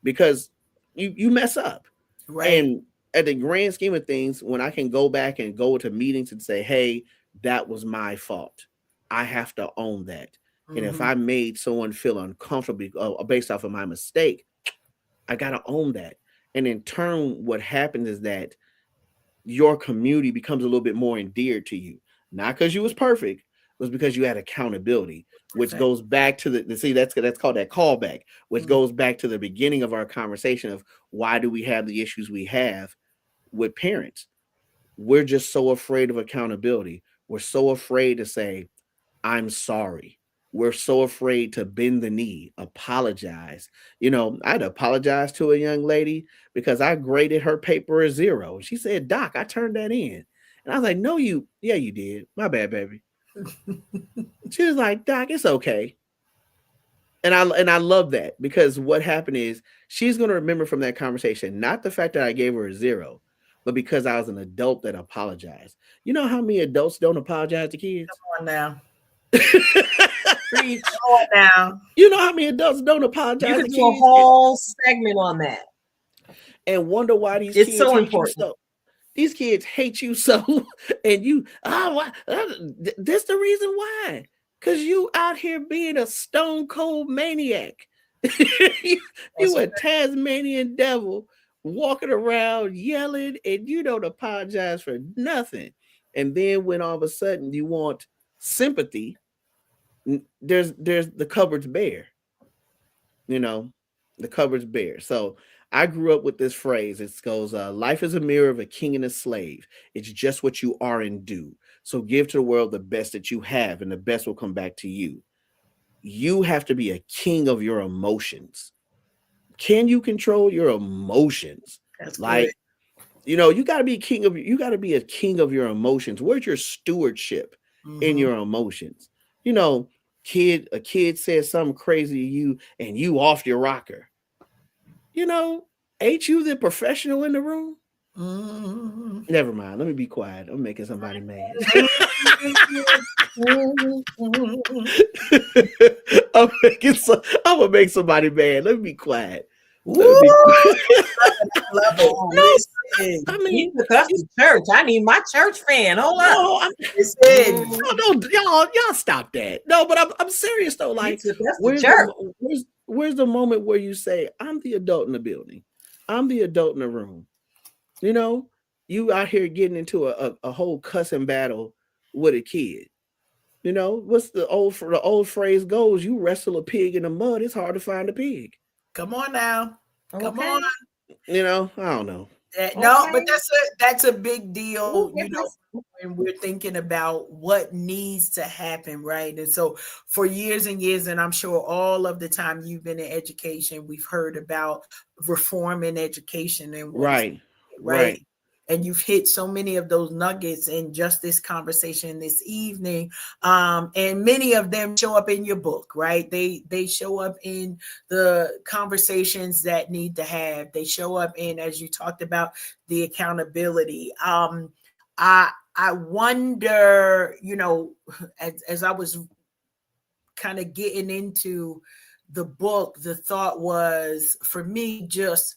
because you mess up. Right. And at the grand scheme of things, when I can go back and go to meetings and say, hey, that was my fault, I have to own that. And if Mm-hmm. I made someone feel uncomfortable based off of my mistake, I got to own that. And in turn, what happens is that your community becomes a little bit more endeared to you. Not because you was perfect, it was because you had accountability, which Perfect. goes back to the see that's called that callback, which goes back to the beginning of our conversation of why do we have the issues we have with parents. We're just so afraid of accountability. We're so afraid to say, I'm sorry. We're so afraid to bend the knee, apologize. I had to apologize to a young lady because I graded her paper a 0. She said, Doc, I turned that in. And I was like, no, yeah, you did. My bad, baby. She was like, Doc, it's okay. And I love that, because what happened is she's going to remember from that conversation, not the fact that I gave her a 0, but because I was an adult that apologized. You know how many adults don't apologize to kids? Come on now. Preach. Come on now. You know how many adults don't You apologize could to do a kids whole segment on that. and wonder why these It's kids so hate you important. so. These kids hate you so, and that's the reason why. Because you out here being a stone cold maniac. you, That's you a Tasmanian devil walking around yelling, and you don't apologize for nothing. And then when all of a sudden you want sympathy, there's the cupboard's bare. you know, the cupboard's bare. So I grew up with this phrase. It goes, life is a mirror of a king and a slave. It's just what you are and do. So give to the world the best that you have, and the best will come back to you. You have to be a king of your emotions. Can you control your emotions? that's good. Like, you got to be a king of your emotions. Where's your stewardship in Mm-hmm. your emotions? You know, a kid says something crazy to you and you off your rocker. You know, ain't you the professional in the room? Mm-hmm. Never mind. Let me be quiet. I'm making somebody mad. I'm gonna make somebody mad. Let me be quiet. Let me Woo! be Love it. Oh, no. Listen. I he mean, took us to church. I need my church fan. Hold up. no. Listen. No, y'all stop that. No, but I'm serious though. He Like, took us to where's the church. mo- where's the moment where you say, I'm the adult in the building, I'm the adult in the room. You know, you out here getting into a whole cussing battle with a kid. What's the old phrase goes? You wrestle a pig in the mud, it's hard to find a pig. Come on now. Come on. Okay. I don't know. No, but Okay. that's a big deal, We'll get this. when we're thinking about what needs to happen, right? And so for years and years, and I'm sure all of the time you've been in education, we've heard about reform in education and what is Right, right. right. And you've hit so many of those nuggets in just this conversation this evening. And many of them show up in your book, right? They show up in the conversations that need to have. They show up in, as you talked about, the accountability. I wonder, as I was kind of getting into the book, the thought was for me just,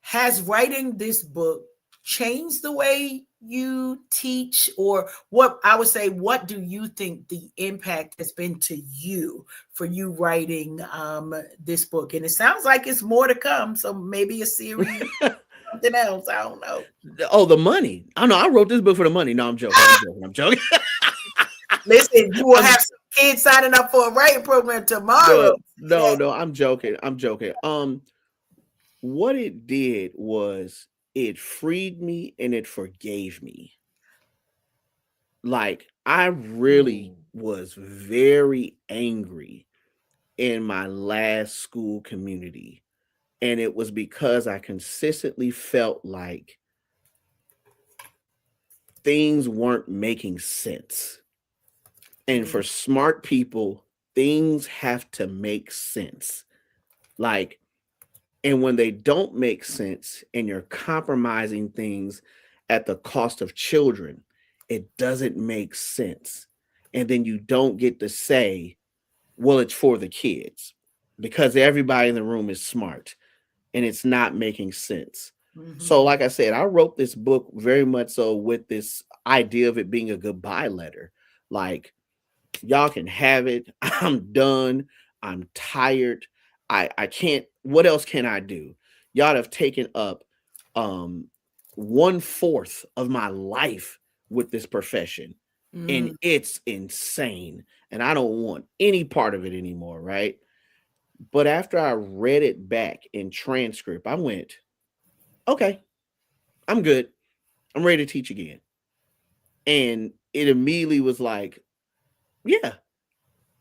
has writing this book changed the way you teach? Or what I would say, what do you think the impact has been to you for you writing this book? And it sounds like it's more to come, so maybe a series, something else, I don't know. Oh, the money. I know. I wrote this book for the money. No, I'm joking. I'm joking. Listen, you will I'm have some kids signing up for a writing program tomorrow. no. I'm joking. I'm joking. What it did was it freed me and it forgave me. Like, I really Mm. was very angry in my last school community. And it was because I consistently felt like things weren't making sense. And for smart people, things have to make sense. Like, and when they don't make sense and you're compromising things at the cost of children, it doesn't make sense. And then you don't get to say, well, it's for the kids because everybody in the room is smart and it's not making sense. So, like I said, I wrote this book very much so with this idea of it being a goodbye letter. Like, y'all can have it. I'm done. I'm tired. I can't. What else can I do? Y'all have taken up um 1/4 of my life with this profession. And it's insane. And I don't want any part of it anymore, right? But after I read it back in transcript, I went, okay, I'm good. I'm ready to teach again. And it immediately was like, yeah,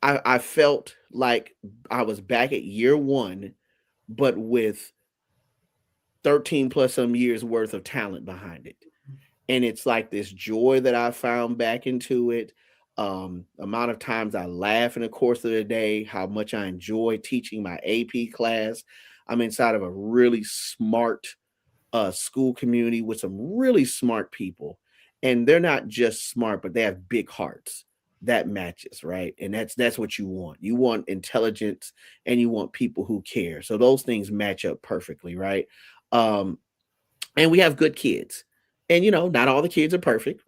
I felt like I was back at year one, but with 13 plus some years worth of talent behind it. And it's like this joy that I found back into it. Amount of times I laugh in the course of the day, how much I enjoy teaching my AP class. I'm inside of a really smart school community with some really smart people. And they're not just smart, but they have big hearts. That matches, right? And that's what you want. You want intelligence and you want people who care. So those things match up perfectly, right? Um, and we have good kids. And not all the kids are perfect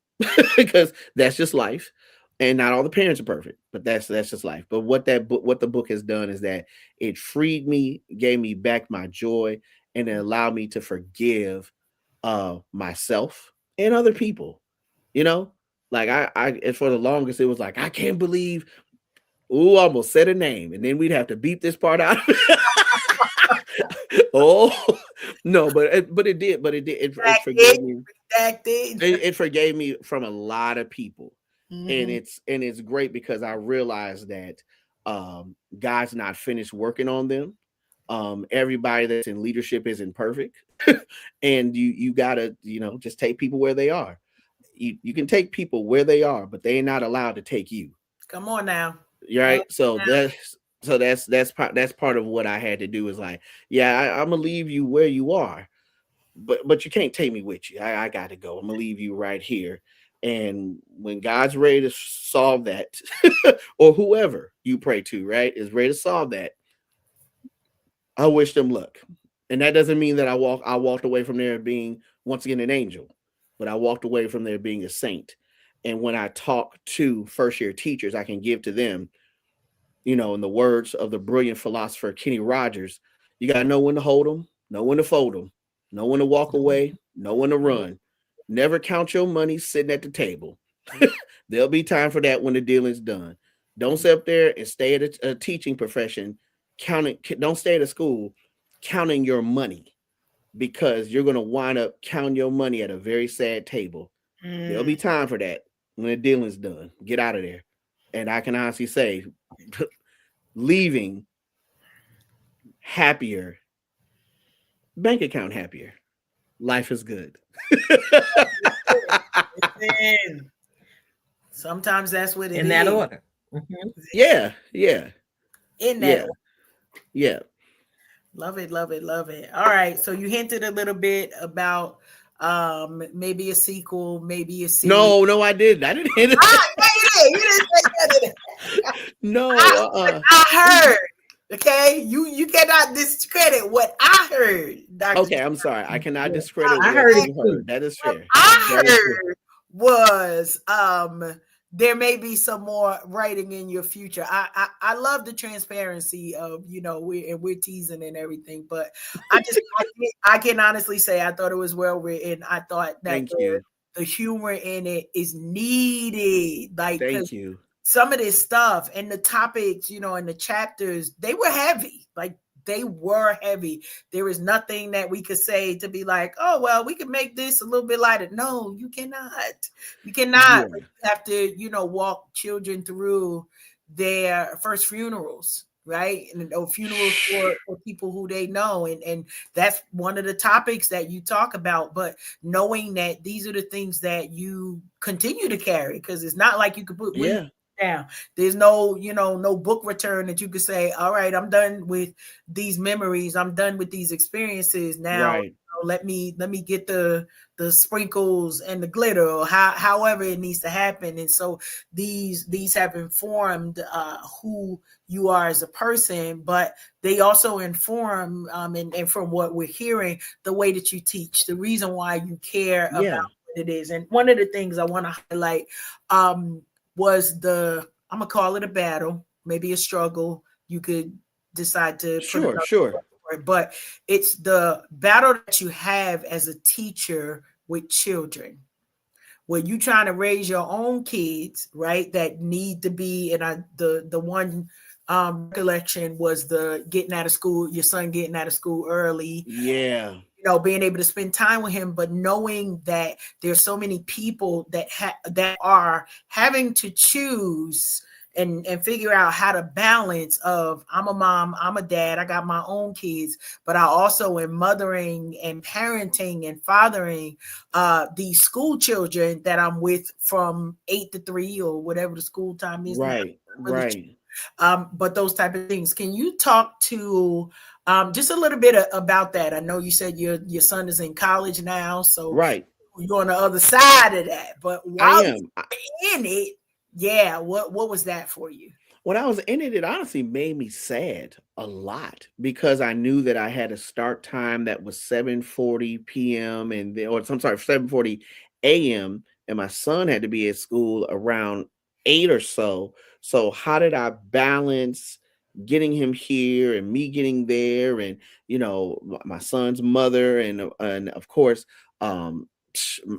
because that's just life. And not all the parents are perfect, but that's just life. But what the book has done is that it freed me, gave me back my joy, and it allowed me to forgive myself and other people. You know, like and for the longest it was like I can't believe, ooh, I almost said a name, and then we'd have to beat this part out. Oh no, it forgave me. It forgave me from a lot of people, and it's great because I realized that God's not finished working on them. Everybody that's in leadership isn't perfect, and you gotta just take people where they are. You can take people where they are, but they're not allowed to take you. Come on now. Right? That's part of what I had to do is like, yeah, I'm gonna leave you where you are, but you can't take me with you. I got to go. I'm gonna leave you right here. And when God's ready to solve that, or whoever you pray to, right, is ready to solve that, I wish them luck. And that doesn't mean that I walked away from there being once again an angel, but I walked away from there being a saint. And when I talk to first year teachers, I can give to them, in the words of the brilliant philosopher Kenny Rogers, you got to know when to hold them, know when to fold them, know when to walk away, know when to run. Never count your money sitting at the table. There'll be time for that when the deal is done. Don't sit up there and stay at a teaching profession counting. Don't stay at a school counting your money because you're going to wind up counting your money at a very sad table. There'll be time for that when the deal is done. Get out of there. And I can honestly say, leaving happier, bank account happier. Life is good. Sometimes that's what it is. In that order. Yeah. In that order. Yeah. Love it. All right. So you hinted a little bit about maybe a sequel, maybe a series. No, I didn't. I didn't hint it. You didn't say that. No, I heard. Okay, you cannot discredit what I heard, Dr. Okay, I'm sorry. I cannot discredit I what heard you heard. That is fair. I heard was there may be some more writing in your future. I love the transparency of we're teasing and everything, but I can honestly say I thought it was well written. I thought that the humor in it is needed. Like, thank you. Some of this stuff and the topics, and the chapters, they were heavy. Like they were heavy. There is nothing that we could say to be like, oh well, we could make this a little bit lighter. No, you cannot. You cannot. Yeah. You have to, walk children through their first funerals, right? And or funerals for people who they know. And that's one of the topics that you talk about. But knowing that these are the things that you continue to carry, because it's not like you could put leave Yeah. down. There's no, no book return that you could say, all right, I'm done with these memories. I'm done with these experiences. Now Right. let me get the sprinkles and the glitter, or however it needs to happen. And so these have informed who you are as a person, but they also inform and from what we're hearing, the way that you teach, the reason why you care about Yeah. what it is. And one of the things I want to highlight was I'm gonna call it a battle, maybe a struggle. You could decide to put Sure. another Sure. word for it, but it's the battle that you have as a teacher with children, where you trying to raise your own kids, right? That need to be, and the one recollection was the getting out of school, your son getting out of school early, Yeah. being able to spend time with him, but knowing that there's so many people that are having to choose and figure out how to balance of, I'm a mom, I'm a dad, I got my own kids, but I also am mothering and parenting and fathering these school children that I'm with from 8 to 3 or whatever the school time is now. Right. Really, Right. but those type of things. Can you talk to just a little bit about that? I know you said your son is in college now, so Right. you're on the other side of that. But I while am. you're in it, yeah, what was that for you? When I was in it, it honestly made me sad a lot because I knew that I had a start time that was 7:40 p.m. or I'm sorry, 7:40 a.m. and my son had to be at school around 8 or so. So how did I balance getting him here and me getting there, and my son's mother and of course um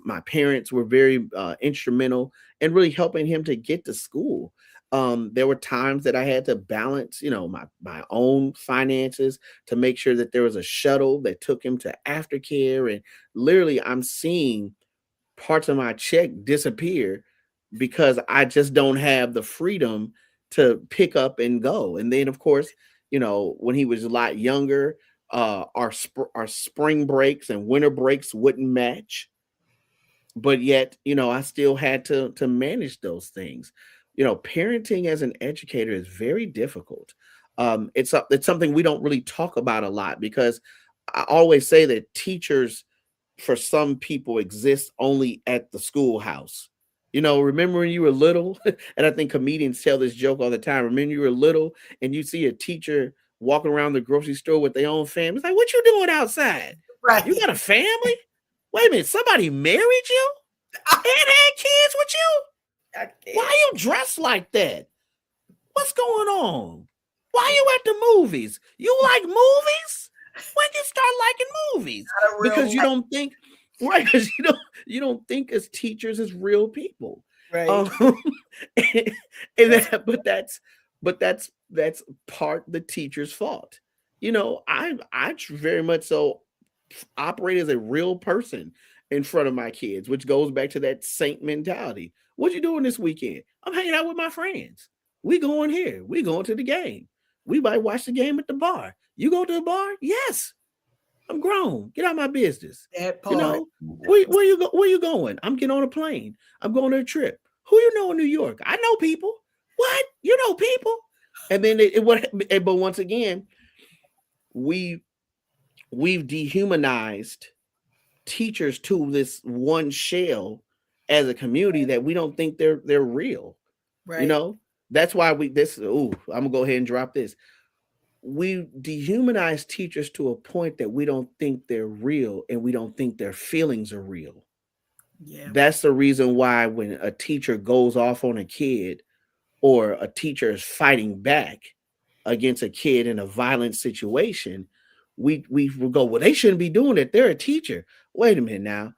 my parents were very instrumental in really helping him to get to school. There were times that I had to balance, my own finances to make sure that there was a shuttle that took him to aftercare, and literally I'm seeing parts of my check disappear because I just don't have the freedom to pick up and go. And then, of course, when he was a lot younger, our spring breaks and winter breaks wouldn't match, but yet I still had to manage those things. Parenting as an educator is very difficult. It's something we don't really talk about a lot because I always say that teachers for some people exist only at the schoolhouse. Remember when you were little, and I think comedians tell this joke all the time. Remember you were little and you see a teacher walking around the grocery store with their own family. It's like, what you doing outside? You Right. got a family? Wait a minute, somebody married you and had kids with you? I Why can't. are you dressed like that? What's going on? Why you at the movies? You like movies? When you start liking movies? Not a Because real you life. don't think right, because you don't think as teachers as real people. Right. Um and That's that's part the teacher's fault. I very much so operate as a real person in front of my kids, which goes back to that saint mentality. What you doing this weekend? I'm hanging out with my friends. We going here. We going to the game. We might watch the game at the bar. You go to the bar? Yes. I'm grown. Get out of my business. that part. Where you going? I'm getting on a plane. I'm going on a trip. Who you know in New York? I know people. What? You know people? And then but once again, we we've dehumanized teachers to this one shell as a community that we don't think they're real. You Right. know, that's why I'm gonna go ahead and drop this. We dehumanize teachers to a point that we don't think they're real and we don't think their feelings are real. Yeah. That's the reason why when a teacher goes off on a kid or a teacher is fighting back against a kid in a violent situation, we will go, well, they shouldn't be doing it. They're a teacher. Wait a minute now.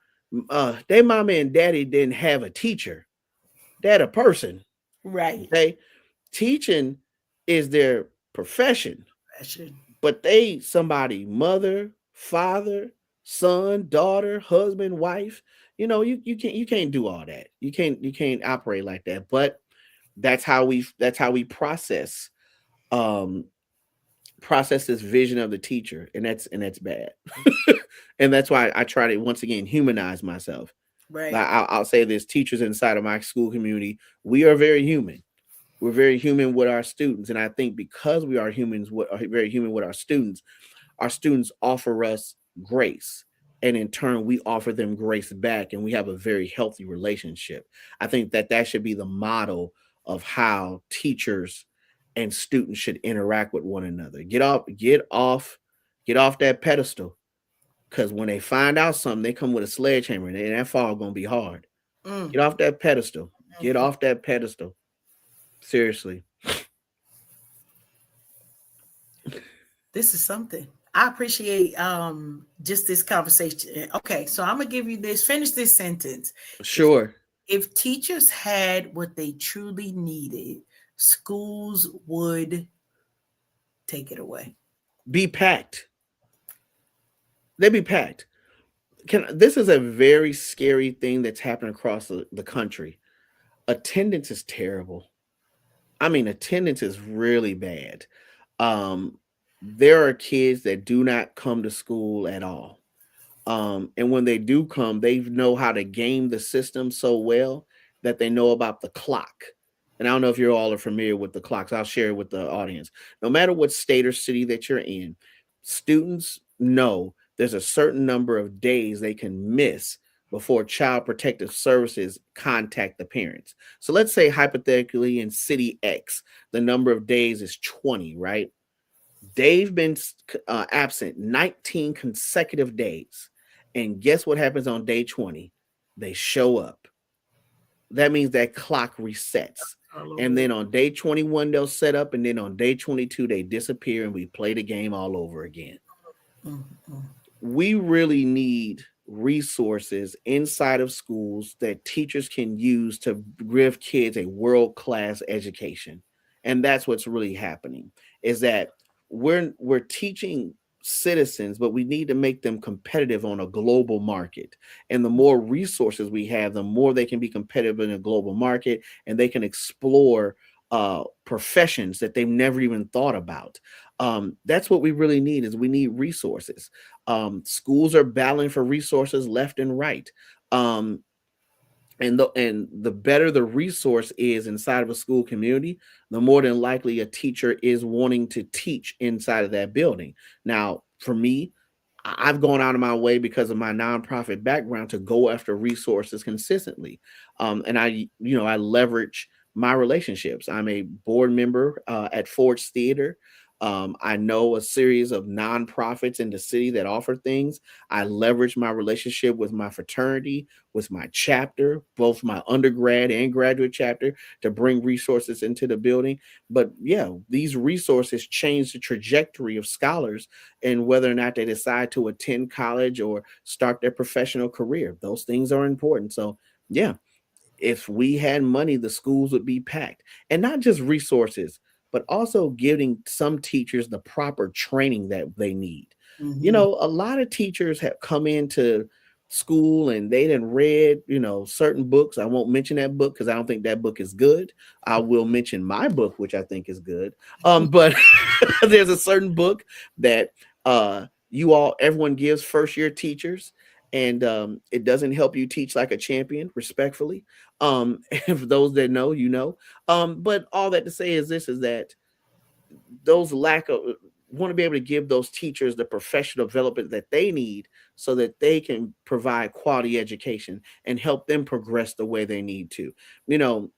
Their mama and daddy didn't have a teacher. They had a person. Right. Okay. Teaching is their profession. Fashion. but they somebody mother, father, son, daughter, husband, wife. You can't do all that. You can't operate like that. But that's how we um process this vision of the teacher, and that's bad. And that's why I try to once again humanize myself. Right. I'll say this: teachers inside of my school community, we are very human. We're very human with our students, and I think because we are humans, are very human with our students offer us grace, and in turn we offer them grace back, and we have a very healthy relationship. I think that should be the model of how teachers and students should interact with one another. Get off that pedestal, because when they find out something, they come with a sledgehammer, and that fall gonna be hard. Mm. Get off that pedestal. Get Mhm. off that pedestal. Seriously. This is something. I appreciate just this conversation. Okay, so I'm gonna give you this. Finish this sentence. If Sure. if teachers had what they truly needed, schools would take it away. Be packed. They be packed. This is a very scary thing that's happening across the country. Attendance is terrible. I mean, attendance is really bad. Um, there are kids that do not come to school at all. And when they do come, they know how to game the system so well that they know about the clock. And I don't know if you all are familiar with the clocks. I'll share it with the audience. No matter what state or city that you're in, students know there's a certain number of days they can miss before Child Protective Services contact the parents. So let's say hypothetically in city X, the number of days is 20, right? They've been absent 19 consecutive days. And guess what happens on day 20? They show up. That means that clock resets. All And over. then on day 21, they'll set up. And then on day 22, they disappear and we play the game all over again. Mm, mm. We really need resources inside of schools that teachers can use to give kids a world-class education. And that's what's really happening, is that we're teaching citizens, but we need to make them competitive on a global market. And the more resources we have, the more they can be competitive in a global market, and they can explore professions that they've never even thought about. That's what we really need, is we need resources. Schools are battling for resources left and right. Um, and the better the resource is inside of a school community, the more than likely a teacher is wanting to teach inside of that building. Now, for me, I've gone out of my way because of my nonprofit background to go after resources consistently. And I leverage my relationships. I'm a board member at Ford's Theater. I know a series of nonprofits in the city that offer things. I leverage my relationship with my fraternity, with my chapter, both my undergrad and graduate chapter, to bring resources into the building. But yeah, these resources change the trajectory of scholars and whether or not they decide to attend college or start their professional career. Those things are important. So, yeah, if we had money, the schools would be packed. And not just resources, but also giving some teachers the proper training that they need. Mhm. A lot of teachers have come into school and they done read, certain books. I won't mention that book because I don't think that book is good. I will mention my book, which I think is good. But there's a certain book that everyone gives first year teachers, and it doesn't help you teach like a champion, respectfully. If those that know, but all that to say is this: is that those lack of want to be able to give those teachers the professional development that they need so that they can provide quality education and help them progress the way they need to. You know,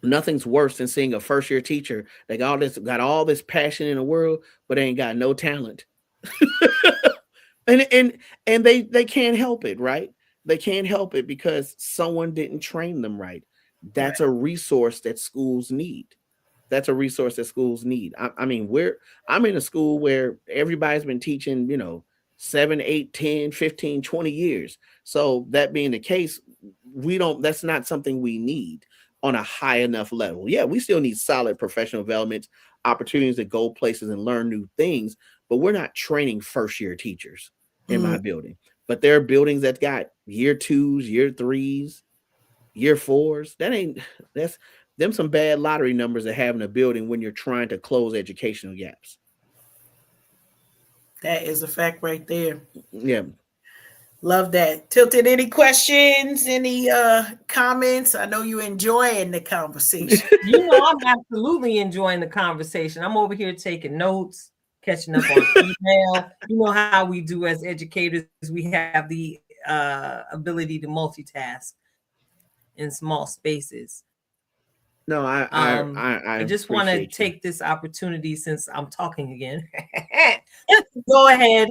Nothing's worse than seeing a first year teacher that got all this passion in the world, but they ain't got no talent. And they can't help it, right? They can't help it because someone didn't train them right. Right. That's a resource that schools need. That's a resource that schools need. I mean, I'm in a school where everybody's been teaching, 7, 8, 10, 15, 20 years. So that being the case, that's not something we need on a high enough level. Yeah, we still need solid professional development, opportunities to go places and learn new things, but we're not training first year teachers in my Mm, building. But there are buildings that got year twos, year threes, year fours. That's them some bad lottery numbers to have in a building when you're trying to close educational gaps. that is a fact right there. Yeah. Love that. Tilted, any questions, any comments? I know you enjoying the conversation. You know, I'm absolutely enjoying the conversation. I'm over here taking notes, catching up on email. You know how we do as educators, we have the ability to multitask in small spaces. No, I I just want to appreciate you. take this opportunity since I'm talking again. Go ahead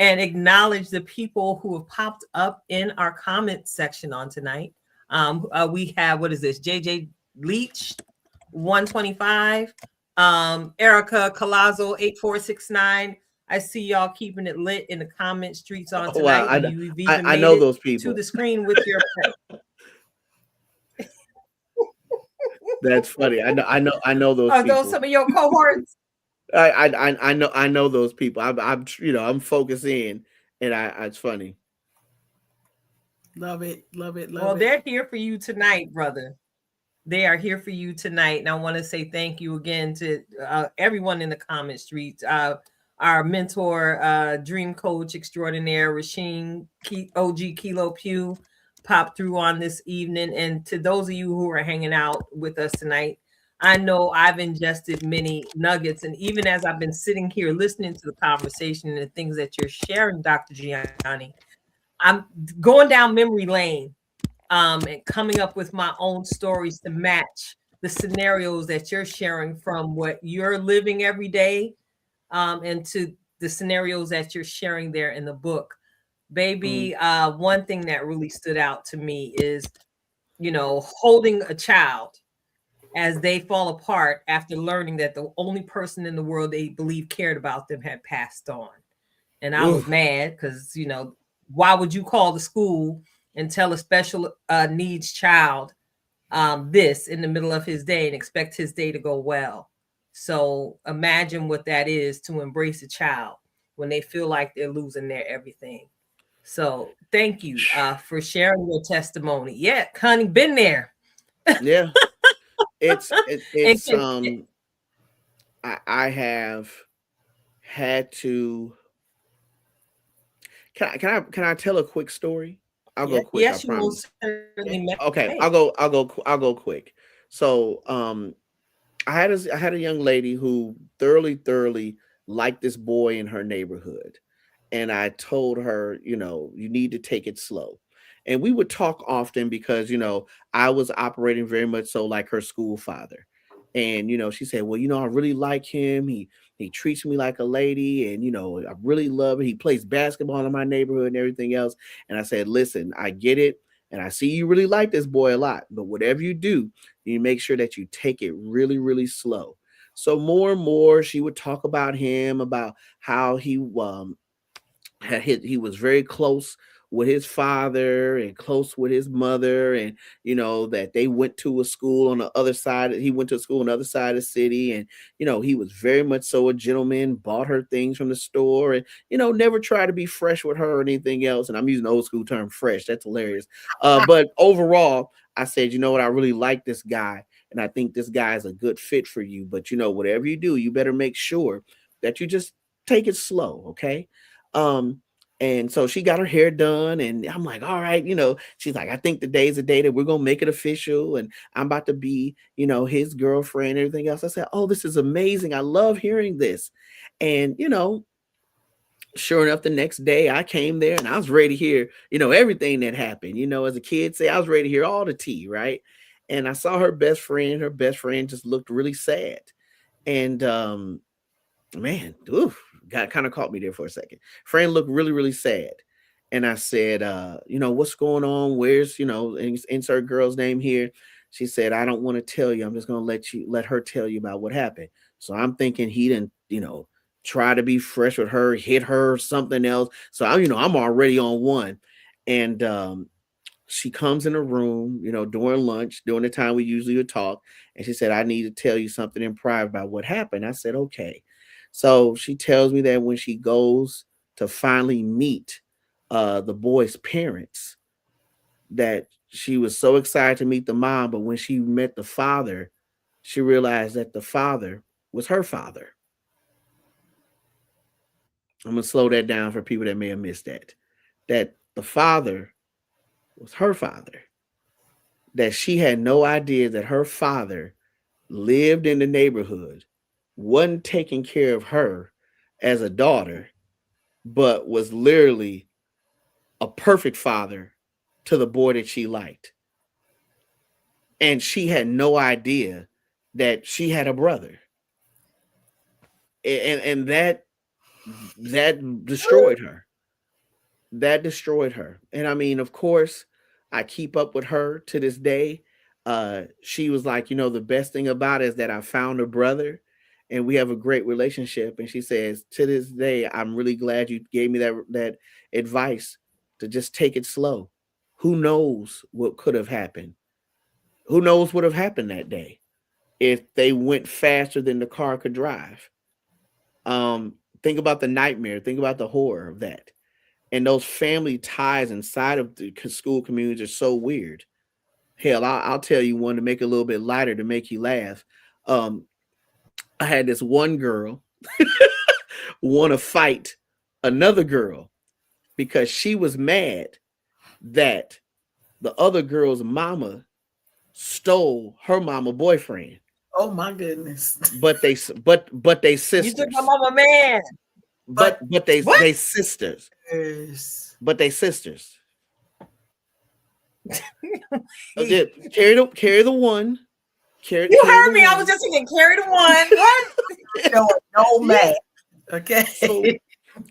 and acknowledge the people who have popped up in our comment section on tonight. We have, what is this? JJ Leach, 125. Erica Colazzo, 8469. I see y'all keeping it lit in the comment streets on Oh, wow, tonight. You've even I made know it those to people. the screen with your That's funny. I know those Are those people. some of your cohorts? I know those people. I'm I'm focused in, and it's funny. Love it, love it, Well, love it. they're here for you tonight, brother. They are here for you tonight. And I want to say thank you again to everyone in the comment streets. Our mentor, dream coach extraordinaire, Rasheen OG Kilo Pugh, popped through on this evening. And to those of you who are hanging out with us tonight, I know I've ingested many nuggets. And even as I've been sitting here listening to the conversation and the things that you're sharing, Dr. Giani, I'm going down memory lane, and coming up with my own stories to match the scenarios that you're sharing from what you're living every day, and to the scenarios that you're sharing there in the book. Mm. Baby, one thing that really stood out to me is, holding a child as they fall apart after learning that the only person in the world they believe cared about them had passed on. And I was Oof. mad because, why would you call the school and tell a special needs child this in the middle of his day and expect his day to go well? So imagine what that is to embrace a child when they feel like they're losing their everything. So thank you for sharing your testimony. Yeah, Connie, been there. Yeah. And It's I have had to. Can I tell a quick story? I'll go quick. I yes, you promise. most certainly Okay, may. I'll go quick. So I had a young lady who thoroughly liked this boy in her neighborhood, and I told her, you need to take it slow. And we would talk often because I was operating very much so like her school father. And she said, well, I really like him. He treats me like a lady, and I really love it. He plays basketball in my neighborhood and everything else. And I said, listen, I get it, and I see you really like this boy a lot, but whatever you do, you make sure that you take it really slow. So more and more, she would talk about him, about how he was very close with his father and close with his mother, and that they went to a school on the other side. He went to a school on the other side of the city, and he was very much so a gentleman, bought her things from the store, and never tried to be fresh with her or anything else. And I'm using the old school term fresh. That's hilarious. But overall, I said, you know what, I really like this guy, and I think this guy is a good fit for you. But whatever you do, you better make sure that you just take it slow, okay? And so she got her hair done, and I'm like, all right, she's like, I think today's the day that we're gonna make it official, and I'm about to be, his girlfriend and everything else. I said, oh, this is amazing. I love hearing this. And sure enough, the next day I came there and I was ready to hear, everything that happened. As a kid say, I was ready to hear all the tea, right? And I saw her best friend. Her best friend just looked really sad. And man, oof, got kind of caught me there for a second. Friend looked really sad. And I said, what's going on? Where's, insert girl's name here. She said, I don't want to tell you. I'm just gonna let her tell you about what happened. So I'm thinking he didn't, try to be fresh with her, hit her, something else. So I'm already on one. And she comes in the room, during lunch, during the time we usually would talk, and she said, I need to tell you something in private about what happened. I said, okay. So she tells me that when she goes to finally meet the boy's parents, that she was so excited to meet the mom, but when she met the father, she realized that the father was her father. I'm gonna slow that down for people that may have missed that. That the father was her father. That she had no idea that her father lived in the neighborhood, wasn't taking care of her as a daughter, but was literally a perfect father to the boy that she liked. And she had no idea that she had a brother. And that destroyed her. That destroyed her. And I mean, of course, I keep up with her to this day. She was like, the best thing about it is that I found a brother and we have a great relationship. And she says, to this day, I'm really glad you gave me that advice to just take it slow. Who knows what could have happened? Who knows what have happened that day if they went faster than the car could drive? Think about the nightmare. Think about the horror of that. And those family ties inside of the school communities are so weird. Hell, I'll tell you one to make it a little bit lighter to make you laugh. Um, I had this one girl want to fight another girl because she was mad that the other girl's mama stole her mama boyfriend. Oh my goodness. But they You took my sisters. mama man. But they What? they sisters. Yes. But they sisters. Okay, carry the one. You Carry heard the me. I one. was just thinking, carry the one. What? No man. Okay.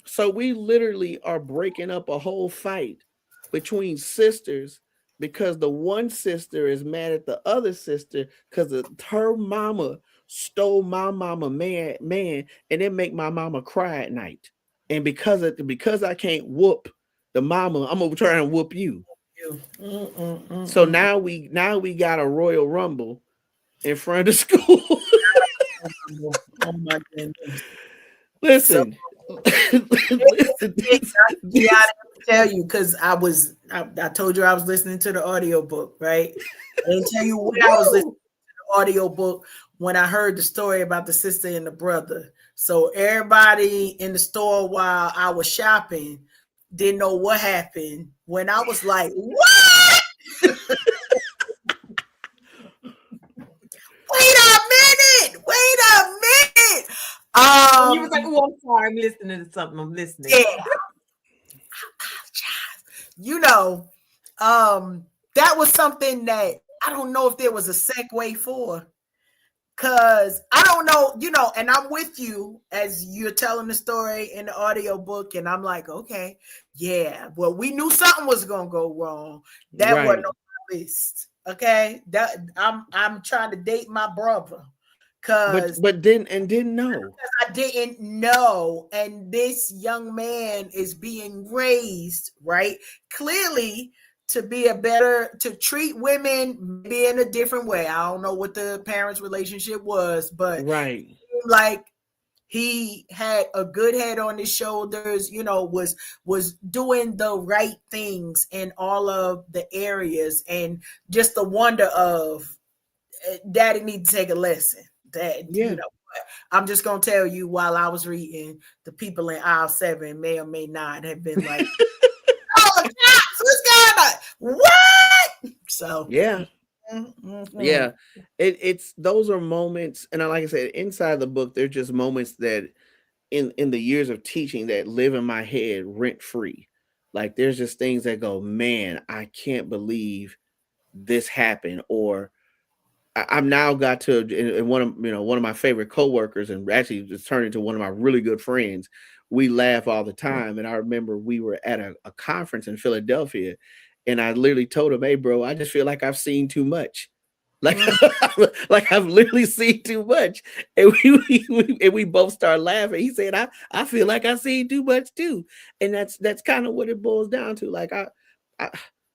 So we literally are breaking up a whole fight between sisters because the one sister is mad at the other sister because her mama stole my mama man and it make my mama cry at night. And because I can't whoop the mama, I'm gonna try and whoop you. So now we got a royal rumble in front of the school. Oh my goodness. So Listen, listen, yeah, I didn't tell you because I told you I was listening to the audiobook, right? I didn't tell you when I was listening woo, to the audiobook when I heard the story about the sister and the brother. So everybody in the store while I was shopping didn't know what happened when I was like, what? Wait a minute. Wait a minute. You was like, oh, I'm sorry. I'm listening to something. I'm listening. Yeah. You know, that was something that I don't know if there was a segue for. Cause I don't know, and I'm with you as you're telling the story in the audio book, and I'm like, okay, yeah. Well, we knew something was gonna go wrong. That wasn't right, on my list. Okay. That I'm trying to date my brother. Cause didn't know. I didn't know. And this young man is being raised, right? Clearly to be to treat women maybe in a different way. I don't know what the parents' relationship was, but Right. like he had a good head on his shoulders, was doing the right things in all of the areas, and just the wonder of daddy need to take a lesson. That Yeah. I'm just gonna tell you, while I was reading, the people in aisle 7 may or may not have been like, oh, the cops, what's going on? What? So Yeah. mm-hmm. Yeah. It's those are moments, and like I said, inside the book, they're just moments that in the years of teaching that live in my head rent free. Like there's just things that go, man, I can't believe this happened, or I'm now got to and one of my favorite coworkers, and actually just turned into one of my really good friends. We laugh all the time, and I remember we were at a conference in Philadelphia, and I literally told him, "Hey, bro, I just feel like I've seen too much." Like, like I've literally seen too much, and we both start laughing. He said, "I feel like I seen too much too," and that's kind of what it boils down to. Like I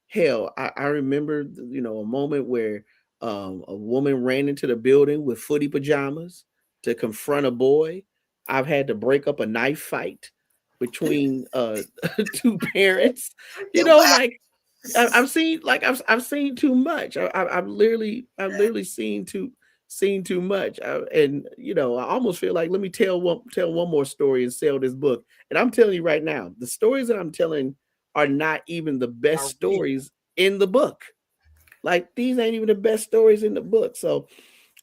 hell, I remember a moment where a woman ran into the building with footy pajamas to confront a boy. I've had to break up a knife fight between two parents. You know, What? like I've seen I've seen too much. I've literally seen too much. And you know, I almost feel like let me tell one more story and sell this book. And I'm telling you right now, the stories that I'm telling are not even the best Are real. stories in the book. Like these ain't even the best stories in the book. So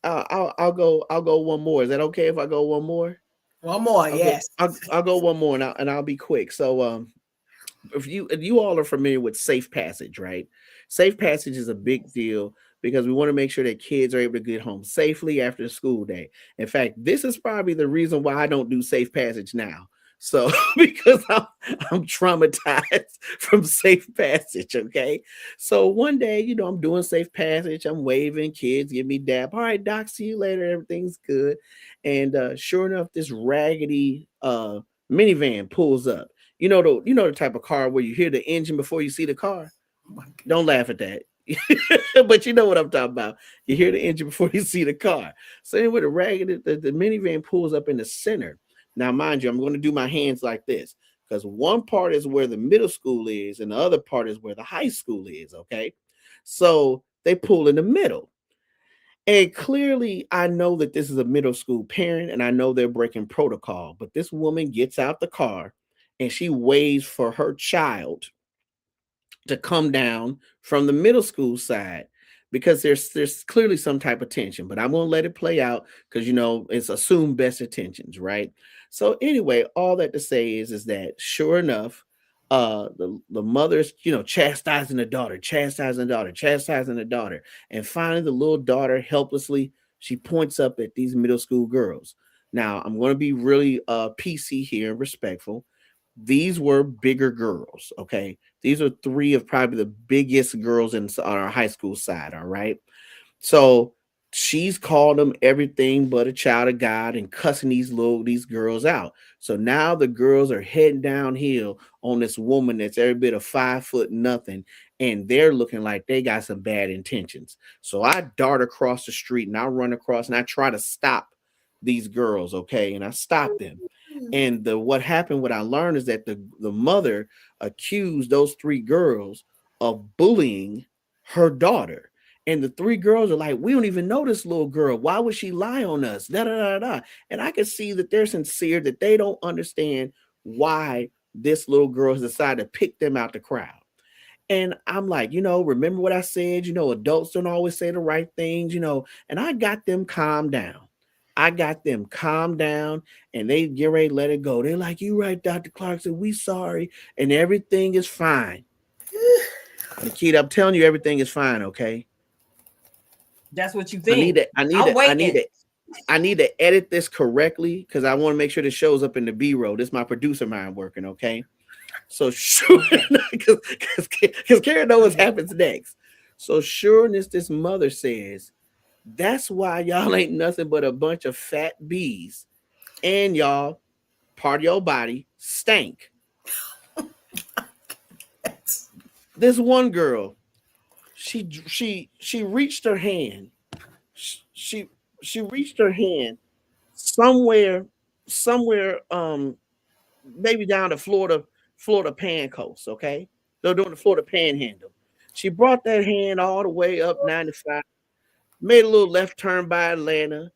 I'll go one more. Is that okay if I go one more? One more, yes. I'll go one more and I'll be quick. So if you all are familiar with safe passage, right? Safe passage is a big deal because we want to make sure that kids are able to get home safely after the school day. In fact, this is probably the reason why I don't do safe passage now. So because I'm traumatized from safe passage, okay? So one day, you know, I'm doing safe passage, I'm waving, kids give me dap. All right, doc, see you later. Everything's good. And sure enough, this raggedy minivan pulls up. You know the type of car where you hear the engine before you see the car. Oh my God. Don't laugh at that. But you know what I'm talking about. You hear the engine before you see the car. So anyway, the minivan pulls up in the center. Now, mind you, I'm going to do my hands like this because one part is where the middle school is, and the other part is where the high school is. Okay, so they pull in the middle. And clearly, I know that this is a middle school parent and I know they're breaking protocol. But this woman gets out the car and she waits for her child to come down from the middle school side because there's clearly some type of tension, but I'm gonna let it play out because you know it's assumed best intentions, right? So anyway, all that to say is that sure enough, the mother's chastising the daughter, chastising the daughter, chastising the daughter, and finally the little daughter helplessly she points up at these middle school girls. Now I'm going to be really PC here and respectful. These were bigger girls. Okay, these are three of probably the biggest girls on our high school side. All right, so she's called them everything but a child of God and cussing these girls out. So now the girls are heading downhill on this woman that's every bit of 5 foot nothing, and they're looking like they got some bad intentions. So I dart across the street and I run across and I try to stop these girls. Okay, and I stop them. And the what happened, what I learned is that the mother accused those three girls of bullying her daughter. And the three girls are like, we don't even know this little girl. Why would she lie on us? Da da da da. And I can see that they're sincere, that they don't understand why this little girl has decided to pick them out the crowd. And I'm like, remember what I said? Adults don't always say the right things, and I got them calmed down. I got them calmed down and they get ready to let it go. They're like, you right, Dr. Clarkson, we sorry. And everything is fine. Nikita, I'm telling you, everything is fine, okay? That's what you think. I need to edit this correctly because I want to make sure this shows up in the B-roll. This is my producer mind working, okay? So sure, because Karen knows what happens next. So sure as this mother says, that's why y'all ain't nothing but a bunch of fat bees, and y'all part of your body stank. This one girl, she reached her hand. She reached her hand somewhere maybe down the Florida Pan Coast, okay? They're doing the Florida Panhandle. She brought that hand all the way up 95, made a little left turn by Atlanta,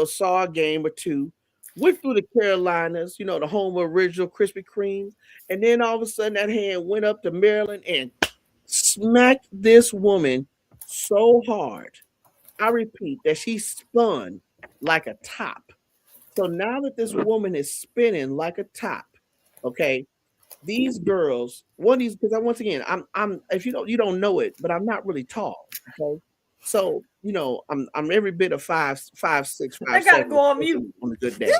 saw a game or two, went through the Carolinas, the home of original Krispy Kreme, and then all of a sudden that hand went up to Maryland and smacked this woman so hard. I repeat that she spun like a top. So now that this woman is spinning like a top, okay, these girls, one of these, because once again, I'm if you don't know it, but I'm not really tall. Okay. So, I'm every bit of 5'6", I gotta 5'7" go on mute. on a good day.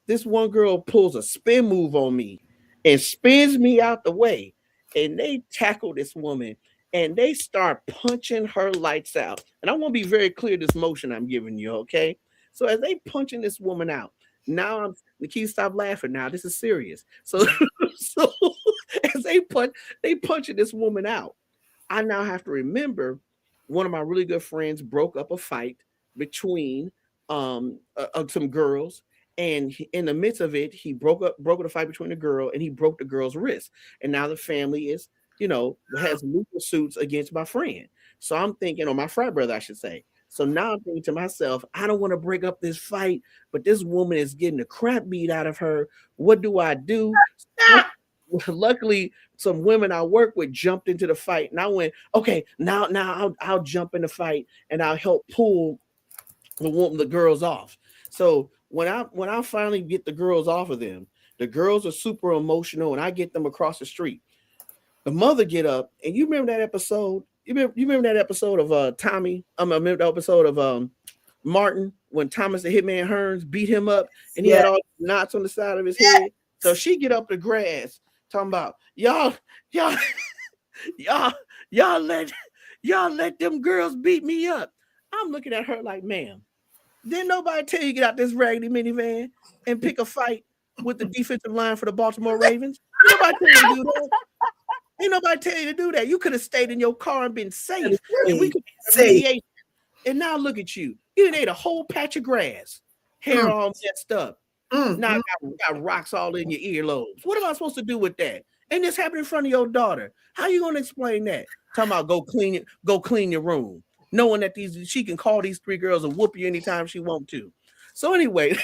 This one girl pulls a spin move on me and spins me out the way. And they tackle this woman and they start punching her lights out. And I want to be very clear this motion I'm giving you, okay? So as they punching this woman out, now I'm Nikki, stop laughing now. This is serious. So so as they punching this woman out. I now have to remember one of my really good friends broke up a fight between some girls, And in the midst of it, he broke up a fight between the girl, and he broke the girl's wrist. And now the family is, has legal suits against my friend. So I'm thinking, or my frat brother, I should say. So now I'm thinking to myself, I don't want to break up this fight, but this woman is getting the crap beat out of her. What do I do? Luckily, some women I work with jumped into the fight, and I went, okay, now I'll jump in the fight and I'll help pull the girls off. So when I finally get the girls off of them, the girls are super emotional, and I get them across the street. The mother get up, and you remember that episode? You remember that episode of Tommy? I remember the episode of Martin when Thomas the Hitman Hearns beat him up, and he had all knots on the side of his head. So she get up the grass talking about y'all let them girls beat me up. I'm looking at her like, ma'am, didn't nobody tell you to get out this raggedy minivan and pick a fight with the defensive line for the Baltimore Ravens? Ain't nobody tell you to do that. Ain't nobody tell you to do that. You could have stayed in your car and been safe, and we could have. And now look at you. You done ate a whole patch of grass, hair all messed up. Now got rocks all in your earlobes. What am I supposed to do with that? And this happened in front of your daughter. How you gonna explain that? Talking about go clean your room, knowing that she can call these three girls and whoop you anytime she want to. So anyway,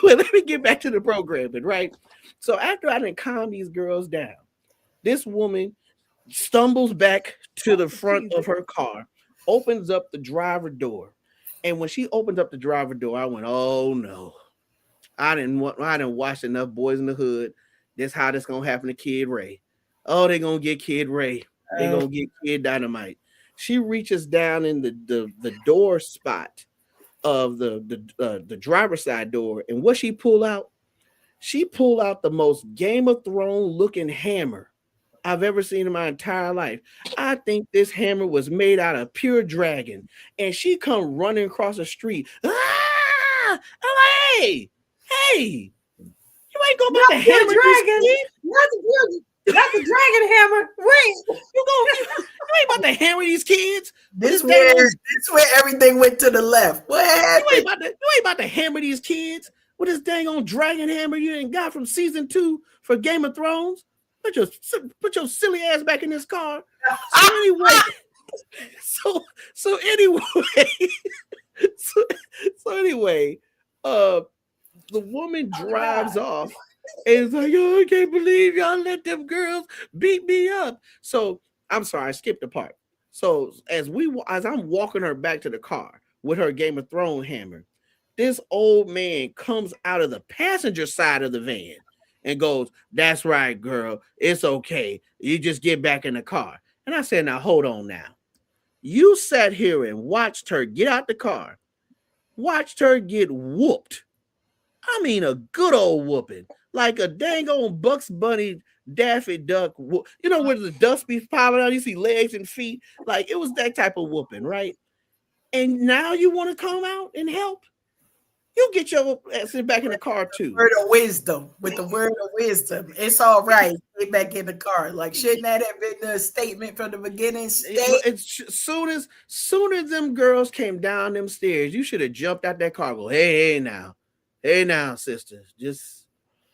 let me get back to the programming, right? So after I done calm these girls down, this woman stumbles back to the front of her car, opens up the driver door. And when she opened up the driver door, I went, oh no. I didn't watch enough Boys in the Hood. This how this gonna happen to Kid Ray. Oh, they're gonna get Kid Ray. They're gonna get Kid Dynamite. She reaches down in the door spot of the driver's side door, and what she pulled out? She pulled out the most Game of Thrones looking hammer I've ever seen in my entire life. I think this hammer was made out of pure dragon. And she come running across the street. Ah! I'm like, hey, you ain't going about to hammer dragon. Not the dragon hammer. Wait, you ain't about to hammer these kids. This where everything went to the left. What happened? You ain't about to hammer these kids with this dang on dragon hammer you ain't got from season 2 for Game of Thrones. Put your silly ass back in this car. So anyway, the woman drives off and is like, oh, I can't believe y'all let them girls beat me up. So I'm sorry, I skipped a part. So as I'm walking her back to the car with her Game of Thrones hammer, this old man comes out of the passenger side of the van and goes, that's right, girl. It's okay. You just get back in the car. And I said, now, hold on now. You sat here and watched her get out the car, watched her get whooped. I mean, a good old whooping, like a dang old Bugs Bunny, Daffy Duck. You know, where the dust be piling out, you see legs and feet. Like, it was that type of whooping, right? And now you want to come out and help? You get your ass back in the car too. With the word of wisdom, it's all right. Get back in the car. Like, shouldn't that have been the statement from the beginning? Soon as them girls came down them stairs, you should have jumped out that car. Go, hey now, sisters, just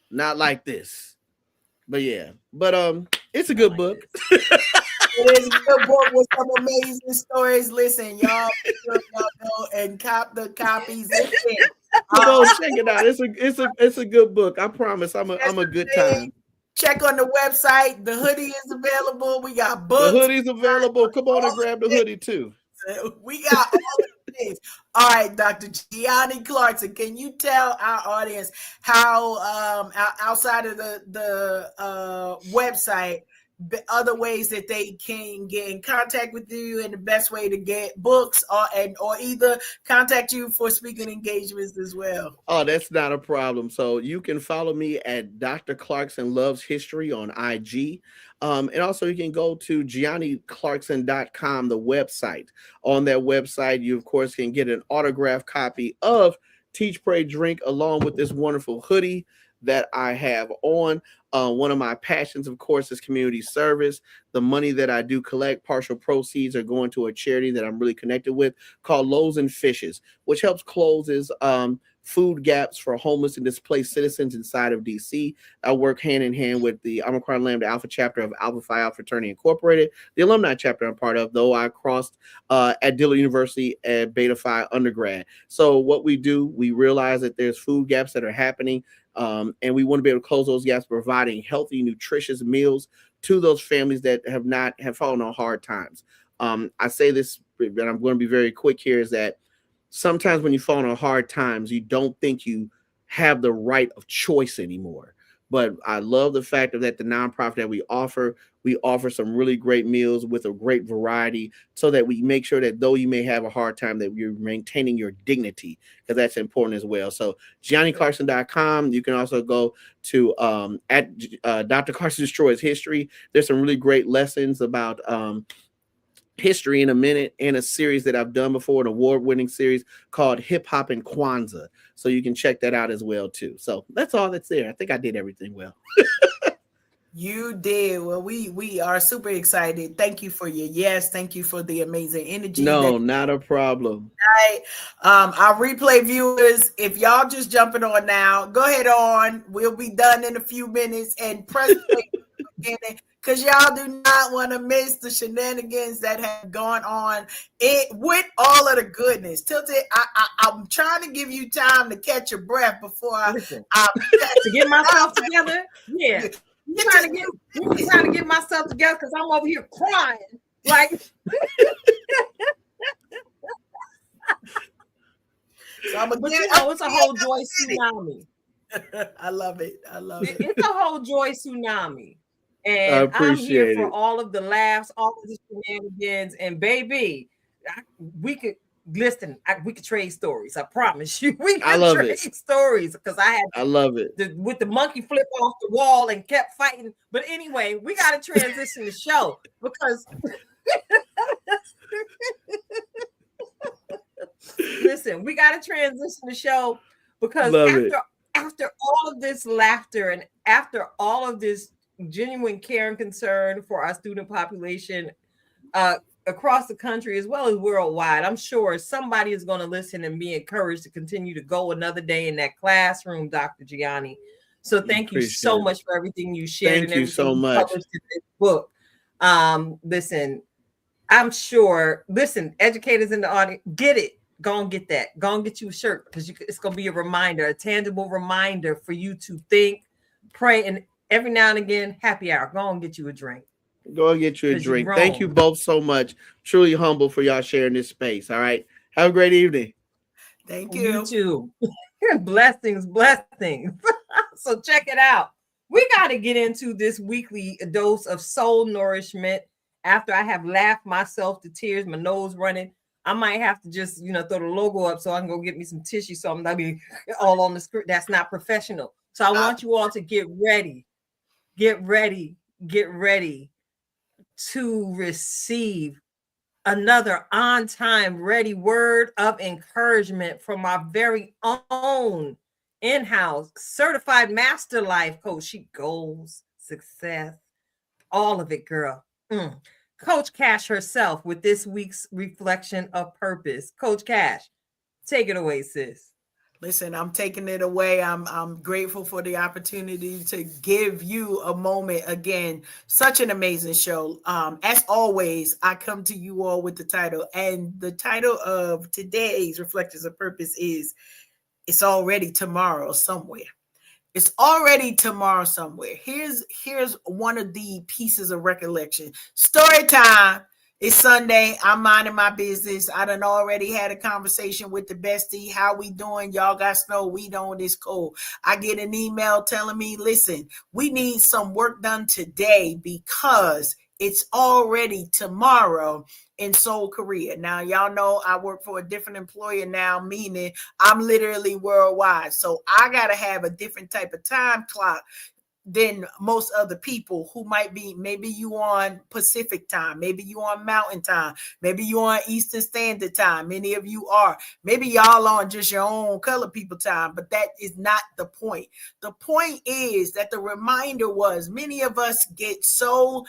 not like this. But yeah, it's a good book. It is a good book with some amazing stories. Listen, y'all go and cop the copies. Go check it out. It's a good book. I promise. I'm a good time. Check on the website. The hoodie is available. We got books. The hoodie's available. Come on and grab the hoodie too. We got all the things. All right, Dr. Giani Clarkson, can you tell our audience how outside of the website, the other ways that they can get in contact with you and the best way to get books or either contact you for speaking engagements as well? Oh, that's not a problem. So you can follow me at Dr. Clarkson Loves History on IG. And also you can go to GianiClarkson.com, the website. On that website, you of course can get an autographed copy of Teach, Pray, Drink, along with this wonderful hoodie that I have on. One of my passions, of course, is community service. The money that I do collect, partial proceeds are going to a charity that I'm really connected with called Loaves and Fishes, which helps closes food gaps for homeless and displaced citizens inside of DC. I work hand in hand with the Omicron Lambda Alpha chapter of Alpha Phi Alpha Fraternity Incorporated, the alumni chapter I'm part of, though I crossed at Dillard University at Beta Phi undergrad. So what we do, we realize that there's food gaps that are happening, and we want to be able to close those gaps, providing healthy, nutritious meals to those families that have fallen on hard times. I say this, and I'm going to be very quick here, is that sometimes when you fall on hard times, you don't think you have the right of choice anymore. But I love the fact that the nonprofit that we offer some really great meals with a great variety, so that we make sure that though you may have a hard time, that you're maintaining your dignity, because that's important as well. So GianiClarkson.com. You can also go to at Dr. Clarkson Destroys History. There's some really great lessons about history in a minute, and a series that I've done before, an award-winning series called Hip Hop and Kwanzaa. So you can check that out as well too. So that's all that's there. I think I did everything well. You did. Well, we are super excited. Thank you for your yes. Thank you for the amazing energy. No, not a problem. Our replay viewers, if y'all just jumping on now, go ahead on. We'll be done in a few minutes, and press play because y'all do not want to miss the shenanigans that have gone on with all of the goodness. Tilted, I'm trying to give you time to catch your breath before to get myself together. Yeah. I'm trying to get myself together because I'm over here crying. Like, so it's a whole joy tsunami. I love it. It's a whole joy tsunami. And I'm here for all of the laughs, all of the shenanigans. And baby, we could trade stories. I promise you. We could trade stories, because I love it. With the monkey flip off the wall and kept fighting. But anyway, we got to transition the show, because listen, we got to transition the show, because after all of this laughter and after all of this genuine care and concern for our student population across the country as well as worldwide, I'm sure somebody is going to listen and be encouraged to continue to go another day in that classroom, Dr. Giani. So thank you so much for everything you shared. Thank you so much. Published in this book. Listen, I'm sure, educators in the audience, get it. Go and get that. Go and get you a shirt, because it's going to be a reminder, a tangible reminder for you to think, pray, and every now and again, happy hour. Go and get you a drink. Go and get you a drink. Thank you both so much. Truly humble for y'all sharing this space. All right. Have a great evening. Thank you. You too. Blessings. So check it out. We got to get into this weekly dose of soul nourishment. After I have laughed myself to tears, my nose running, I might have to just, throw the logo up so I can go get me some tissue, so I'm not be all on the screen. That's not professional. So I want you all to get ready to receive another on-time ready word of encouragement from our very own in-house certified master life coach. She goals, success, all of it, girl. Coach Cash herself with this week's reflection of purpose. Coach Cash, take it away, sis. Listen, I'm taking it away. I'm grateful for the opportunity to give you a moment again. Such an amazing show. As always, I come to you all with the title, and the title of today's Reflections of Purpose is "It's Already Tomorrow Somewhere." It's already tomorrow somewhere. Here's one of the pieces of recollection. Story time. It's Sunday. I'm minding my business. I done already had a conversation with the bestie. How we doing? Y'all got snow. We don't. It's cold. I get an email telling me, listen, we need some work done today because it's already tomorrow in Seoul, Korea. Now, y'all know I work for a different employer now, meaning I'm literally worldwide. So I got to have a different type of time clock than most other people who might be, maybe you on Pacific time, maybe you on Mountain time, maybe you on Eastern Standard Time. Many of you are. Maybe y'all on just your own color people time, but that is not the point. The point is that the reminder was many of us get so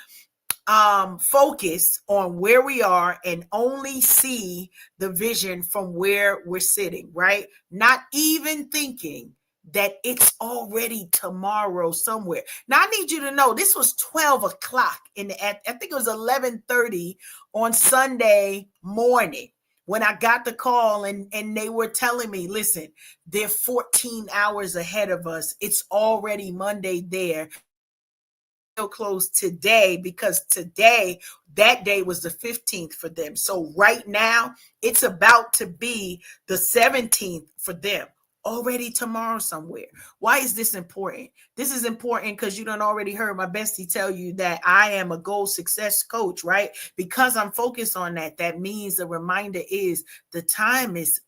focus on where we are and only see the vision from where we're sitting, right? Not even thinking that it's already tomorrow somewhere. Now I need you to know this was 12 o'clock I think it was 11:30 on Sunday morning when I got the call and they were telling me, listen, they're 14 hours ahead of us. It's already Monday there. Closed today because today, that day was the 15th for them. So right now it's about to be the 17th for them, already tomorrow somewhere. Why is this important? This is important because you done already heard my bestie tell you that I am a goal success coach, right? Because I'm focused on that. That means the reminder is the time is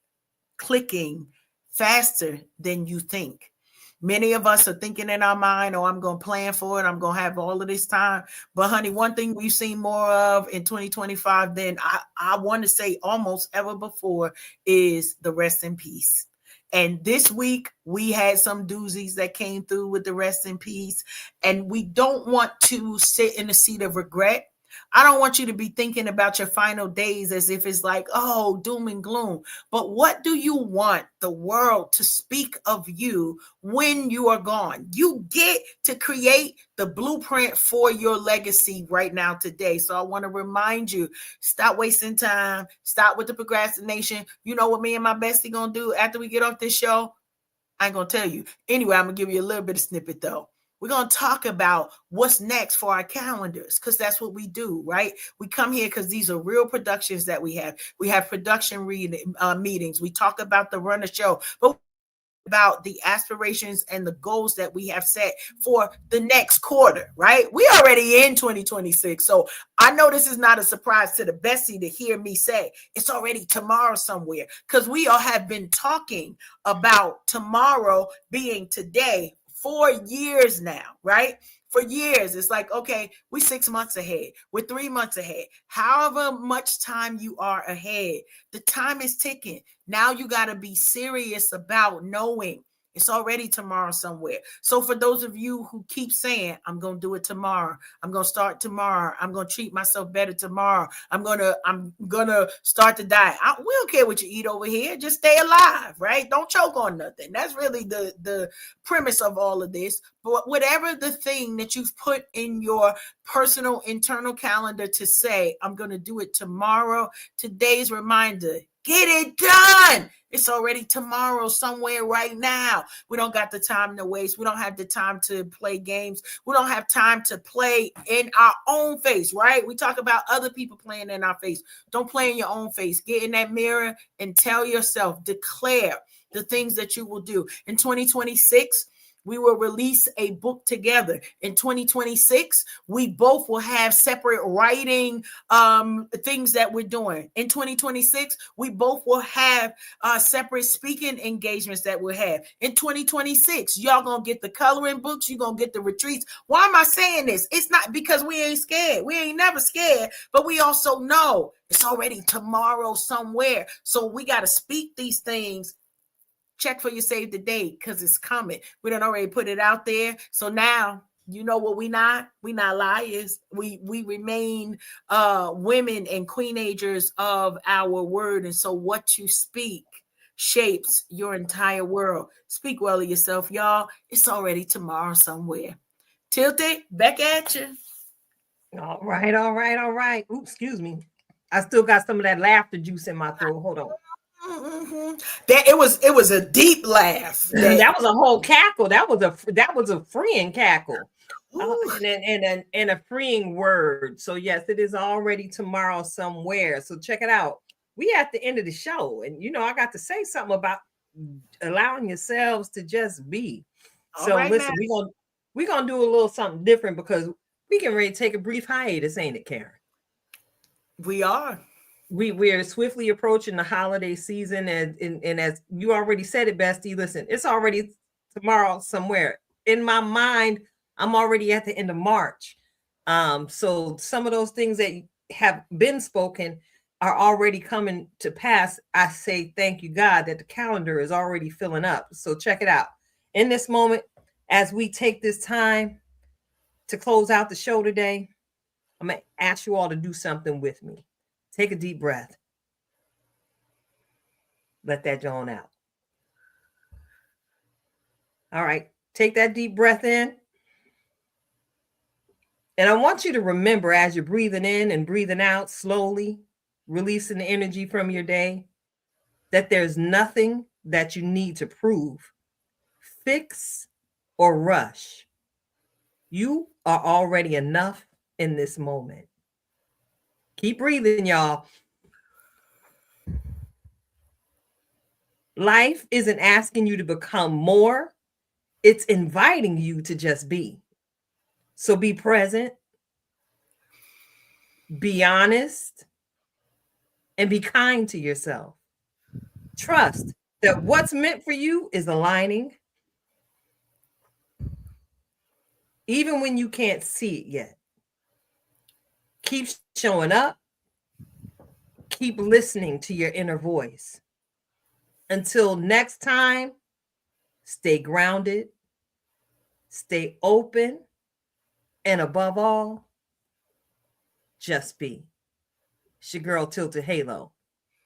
clicking faster than you think. Many of us are thinking in our mind, oh, I'm going to plan for it. I'm going to have all of this time. But honey, one thing we've seen more of in 2025 than I want to say almost ever before is the rest in peace. And this week we had some doozies that came through with the rest in peace. And we don't want to sit in the seat of regret. I don't want you to be thinking about your final days as if it's like, oh, doom and gloom. But what do you want the world to speak of you when you are gone? You get to create the blueprint for your legacy right now today. So I want to remind you, stop wasting time. Stop with the procrastination. You know what me and my bestie going to do after we get off this show? I ain't going to tell you. Anyway, I'm going to give you a little bit of snippet though. We're going to talk about what's next for our calendars because that's what we do, right? We come here because these are real productions that we have. We have production meetings. We talk about the run of show, but about the aspirations and the goals that we have set for the next quarter, right? We already in 2026. So I know this is not a surprise to the bestie to hear me say it's already tomorrow somewhere because we all have been talking about tomorrow being today for years now, right? For years, it's like, okay, we're 6 months ahead. We're 3 months ahead. However much time you are ahead, the time is ticking. Now you got to be serious about knowing it's already tomorrow somewhere. So for those of you who keep saying, I'm going to do it tomorrow. I'm going to start tomorrow. I'm going to treat myself better tomorrow. I'm going to start to diet. We don't care what you eat over here. Just stay alive, right? Don't choke on nothing. That's really the premise of all of this. But whatever the thing that you've put in your personal internal calendar to say, I'm going to do it tomorrow, today's reminder, get it done. It's already tomorrow somewhere right now. We don't got the time to waste. We don't have the time to play games. We don't have time to play in our own face, right? We talk about other people playing in our face. Don't play in your own face. Get in that mirror and tell yourself, declare the things that you will do. In 2026, we will release a book together. In 2026, we both will have separate writing things that we're doing. In 2026, we both will have separate speaking engagements that we'll have. In 2026, y'all gonna get the coloring books, you're gonna get the retreats. Why am I saying this? It's not because we ain't scared. We ain't never scared, but we also know it's already tomorrow somewhere. So we got to speak these things. Check for your save the date because it's coming. We done already put it out there. So now you know what we not liars. We remain women and queenagers of our word. And so what you speak shapes your entire world. Speak well of yourself, y'all. It's already tomorrow somewhere. Tilted, back at you. All right. Ooh, excuse me. I still got some of that laughter juice in my throat. Hold on. Mm-hmm. That it was a deep laugh. That was a whole cackle. That was a freeing cackle, and a freeing word. So yes, it is already tomorrow somewhere. So check it out. We at the end of the show, and I got to say something about allowing yourselves to just be. So right, listen, we're gonna do a little something different because we can ready to take a brief hiatus, ain't it, Karen? We are. We're swiftly approaching the holiday season, and as you already said it, Bestie, listen, it's already tomorrow somewhere. In my mind, I'm already at the end of March. So some of those things that have been spoken are already coming to pass. I say thank you, God, that the calendar is already filling up. So check it out. In this moment, as we take this time to close out the show today, I'm going to ask you all to do something with me. Take a deep breath. Let that yawn out. All right. Take that deep breath in. And I want you to remember as you're breathing in and breathing out slowly, releasing the energy from your day, that there's nothing that you need to prove, fix, or rush. You are already enough in this moment. Keep breathing, y'all. Life isn't asking you to become more. It's inviting you to just be. So be present, be honest, and be kind to yourself. Trust that what's meant for you is aligning, even when you can't see it yet. Keep showing up. Keep listening to your inner voice. Until next time, stay grounded, stay open, and above all, just be. It's your girl Tilted Halo,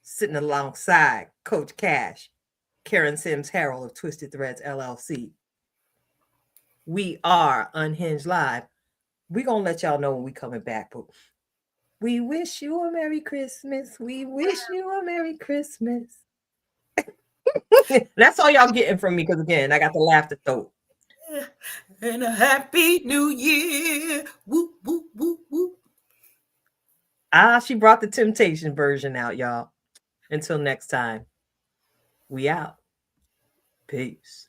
sitting alongside Coach Cash, Karen Sims Harrell of Twisted Threads LLC. We are Unhinged Live. We're going to let y'all know when we coming back, but we wish you a Merry Christmas. We wish you a Merry Christmas. That's all y'all getting from me, because again, I got the laughter throat. And a Happy New Year. Woo, woo, woo, woo. She brought the Temptation version out, y'all. Until next time, we out. Peace.